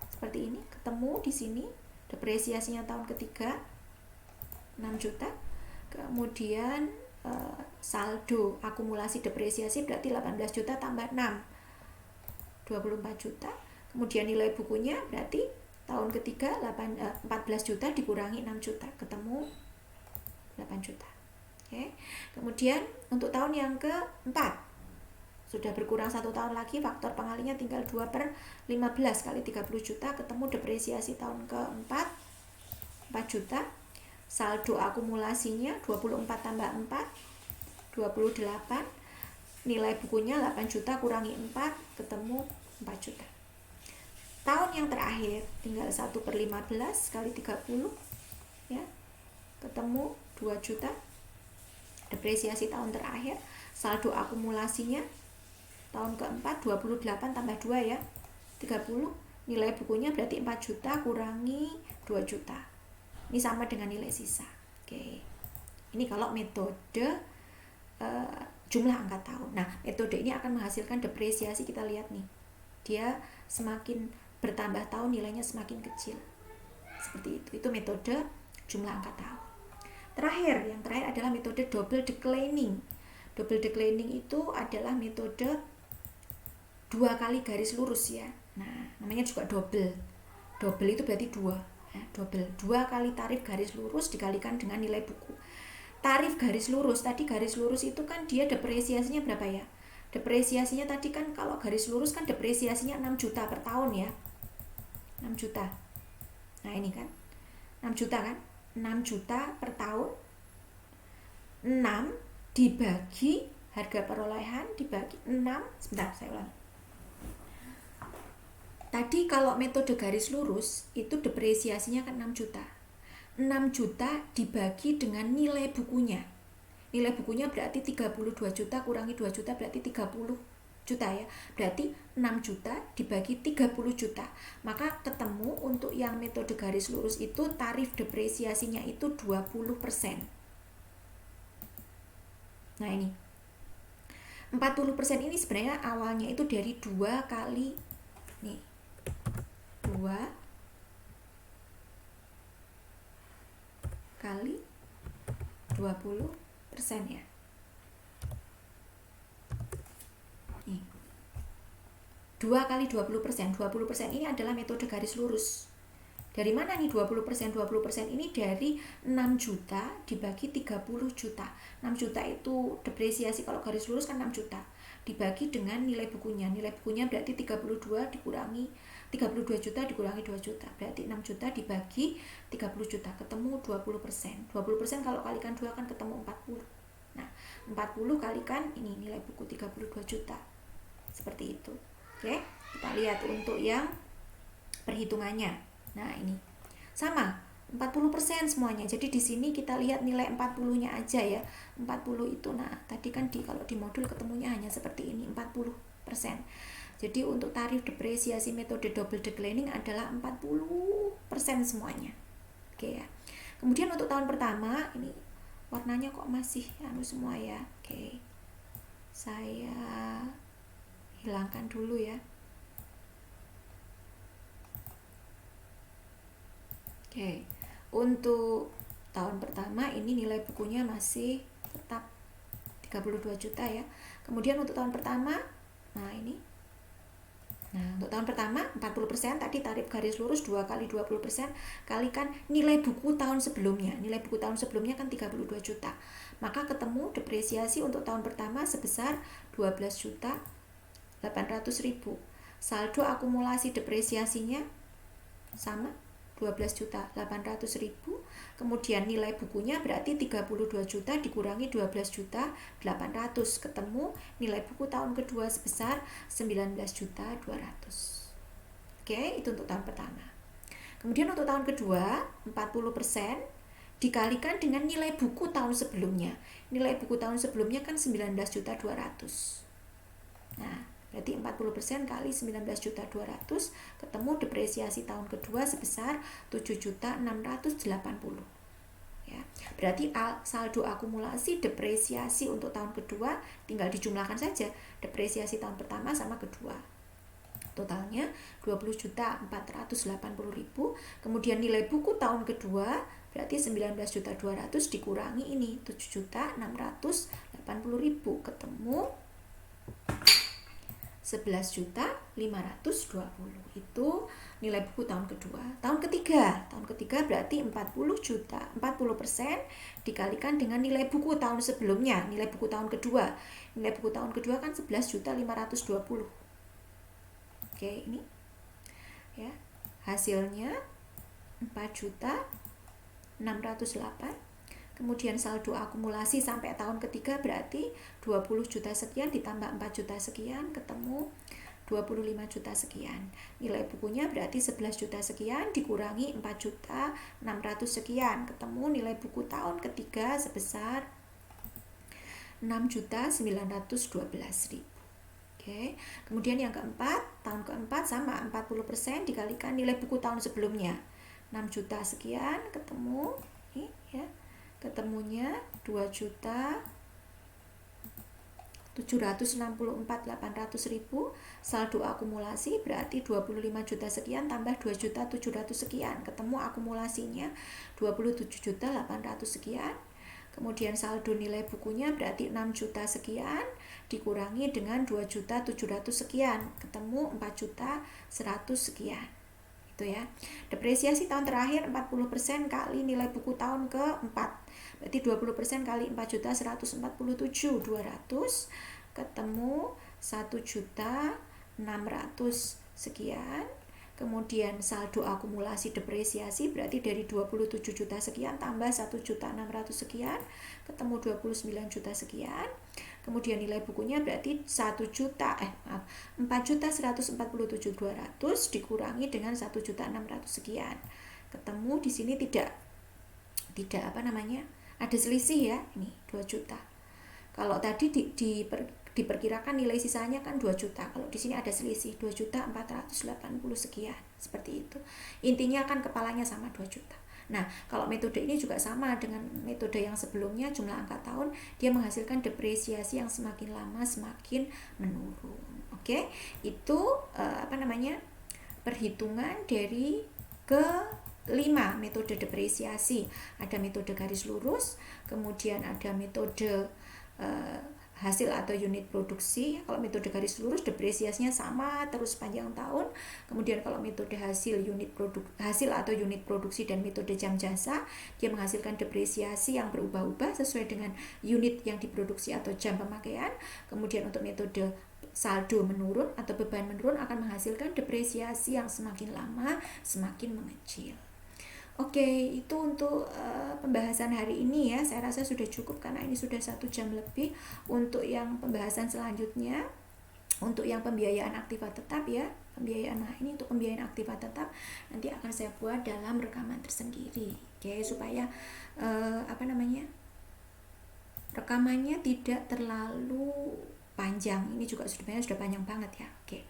Seperti ini, ketemu di sini depresiasinya tahun ketiga 6 juta. Kemudian saldo akumulasi depresiasi berarti 18 juta tambah 6, 24 juta. Kemudian nilai bukunya berarti tahun ketiga 14 juta dikurangi 6 juta, ketemu 8 juta. Oke. Kemudian untuk tahun yang keempat sudah berkurang 1 tahun lagi, faktor pengalinya tinggal 2/15 kali 30 juta, ketemu depresiasi tahun keempat 4 juta. Saldo akumulasinya 24 tambah 4, 28. Nilai bukunya 8 juta kurangi 4, ketemu 4 juta. Tahun yang terakhir tinggal 1/15 kali 30 ya, ketemu 2 juta. Depresiasi tahun terakhir, saldo akumulasinya tahun keempat 28 tambah 2 ya, 30. Nilai bukunya berarti 4 juta kurangi 2 juta. Ini sama dengan nilai sisa. Oke. Ini kalau metode jumlah angka tahun. Nah, metode ini akan menghasilkan depresiasi, kita lihat nih. Dia semakin bertambah tahun nilainya semakin kecil. Seperti itu. Itu metode jumlah angka tahun. Yang terakhir adalah metode double declining. Double declining itu adalah metode 2 kali garis lurus ya. Nah, namanya juga double. Double itu berarti 2 ya, double. 2 kali tarif garis lurus dikalikan dengan nilai buku. Tarif garis lurus, tadi garis lurus itu kan dia depresiasinya berapa ya? Depresiasinya tadi kan kalau garis lurus kan depresiasinya 6 juta per tahun ya. 6 juta. Nah, ini kan 6 juta kan? 6 juta per tahun, 6 dibagi harga perolehan dibagi 6, sebentar saya ulang. Tadi kalau metode garis lurus itu depresiasinya kan 6 juta. 6 juta dibagi dengan nilai bukunya. Nilai bukunya berarti 32 juta kurangi 2 juta berarti 30 juta ya. Berarti 6 juta dibagi 30 juta. Maka ketemu untuk yang metode garis lurus itu tarif depresiasinya itu 20%. Nah, ini 40% ini sebenarnya awalnya itu dari 2 kali nih. 2 kali 20% ya. Nih. 2 kali 20%. 20% ini adalah metode garis lurus. Dari mana nih 20%? 20% ini dari 6 juta dibagi 30 juta. 6 juta itu depresiasi kalau garis lurus kan 6 juta. Dibagi dengan nilai bukunya. Nilai bukunya berarti 32 juta dikurangi 2 juta. Berarti 6 juta dibagi 30 juta. Ketemu 20%. 20% kalau kalikan 2 kan ketemu 40. Nah, 40 kalikan ini nilai buku 32 juta. Seperti itu. Oke, kita lihat untuk yang perhitungannya. Nah, ini sama 40% semuanya. Jadi di sini kita lihat nilai 40-nya aja ya. 40 itu nah, tadi kan kalau di modul ketemunya hanya seperti ini 40%. Jadi untuk tarif depresiasi metode double declining adalah 40% semuanya. Oke ya. Kemudian untuk tahun pertama ini warnanya kok masih semua ya. Oke. Saya hilangkan dulu ya. Oke, untuk tahun pertama ini nilai bukunya masih tetap 32 juta ya. Kemudian untuk tahun pertama, nah ini. Nah, untuk tahun pertama 40% tadi tarif garis lurus 2 kali 20% kalikan nilai buku tahun sebelumnya. Nilai buku tahun sebelumnya kan 32 juta. Maka ketemu depresiasi untuk tahun pertama sebesar 12.800.000. Saldo akumulasi depresiasinya sama 12.800.000. Kemudian nilai bukunya berarti 32 juta dikurangi 12 juta 800, ketemu nilai buku tahun kedua sebesar 19 juta 200. Oke, itu untuk tahun pertama. Kemudian untuk tahun kedua 40% dikalikan dengan nilai buku tahun sebelumnya. Nilai buku tahun sebelumnya kan 19 juta 200. Nah, berarti 40% kali 19 juta 200, ketemu depresiasi tahun kedua sebesar 7 juta 680. Ya, berarti saldo akumulasi depresiasi untuk tahun kedua tinggal dijumlahkan saja depresiasi tahun pertama sama kedua. Totalnya 20 juta 480.000. Kemudian nilai buku tahun kedua berarti 19 juta 200 dikurangi ini 7 juta 680.000, ketemu 11 juta 520. Itu nilai buku tahun kedua. Tahun ketiga berarti 40% dikalikan dengan nilai buku tahun sebelumnya, nilai buku tahun kedua. Nilai buku tahun kedua kan 11 juta 520. Oke, ini ya. Hasilnya 4 juta 608. Kemudian saldo akumulasi sampai tahun ketiga berarti 20 juta sekian ditambah 4 juta sekian, ketemu 25 juta sekian. Nilai bukunya berarti 11 juta sekian dikurangi 4 juta 600 sekian, ketemu nilai buku tahun ketiga sebesar 6 juta 912.000. Oke. Kemudian yang keempat, tahun keempat sama 40% dikalikan nilai buku tahun sebelumnya. 6 juta sekian, ketemu ini ya. Ketemunya 2 juta 764.800.000. Saldo akumulasi berarti 25 juta sekian tambah 2 juta 700 sekian, ketemu akumulasinya 27 juta 800 sekian. Kemudian saldo nilai bukunya berarti 6 juta sekian dikurangi dengan 2 juta 700 sekian, ketemu 4 juta 100 sekian. Itu ya. Depresiasi tahun terakhir 40% kali nilai buku tahun keempat. Berarti 20% kali 4 juta 147 200, ketemu 1 juta 600 sekian. Kemudian saldo akumulasi depresiasi berarti dari 27 juta sekian tambah 1 juta 600 sekian, ketemu 29 juta sekian. Kemudian nilai bukunya berarti 4 juta 147 200 dikurangi dengan 1 juta 600 sekian. Ketemu di sini tidak ada selisih ya, ini 2 juta. Kalau tadi diperkirakan nilai sisanya kan 2 juta. Kalau di sini ada selisih 2 juta 480 sekian, seperti itu. Intinya kan kepalanya sama 2 juta. Nah, kalau metode ini juga sama dengan metode yang sebelumnya, jumlah angka tahun, dia menghasilkan depresiasi yang semakin lama semakin menurun. Oke, itu perhitungan dari kelima metode depresiasi. Ada metode garis lurus, kemudian ada metode hasil atau unit produksi. Kalau metode garis lurus depresiasinya sama terus sepanjang tahun. Kemudian kalau metode hasil atau unit produksi dan metode jam jasa, dia menghasilkan depresiasi yang berubah-ubah sesuai dengan unit yang diproduksi atau jam pemakaian. Kemudian untuk metode saldo menurun atau beban menurun akan menghasilkan depresiasi yang semakin lama semakin mengecil. Oke, itu untuk pembahasan hari ini ya. Saya rasa sudah cukup karena ini sudah 1 jam lebih. Untuk yang pembahasan selanjutnya, untuk yang pembiayaan aktiva tetap ya, ini untuk pembiayaan aktiva tetap nanti akan saya buat dalam rekaman tersendiri. Oke, supaya rekamannya tidak terlalu panjang. Ini juga sebenarnya sudah panjang banget ya. Oke.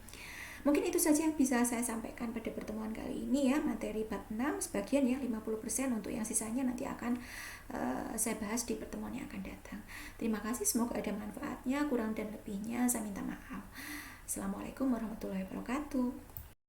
Mungkin itu saja yang bisa saya sampaikan pada pertemuan kali ini ya, materi bab 6 sebagian ya, 50%, untuk yang sisanya nanti akan saya bahas di pertemuan yang akan datang. Terima kasih, semoga ada manfaatnya, kurang dan lebihnya saya minta maaf. Assalamualaikum warahmatullahi wabarakatuh.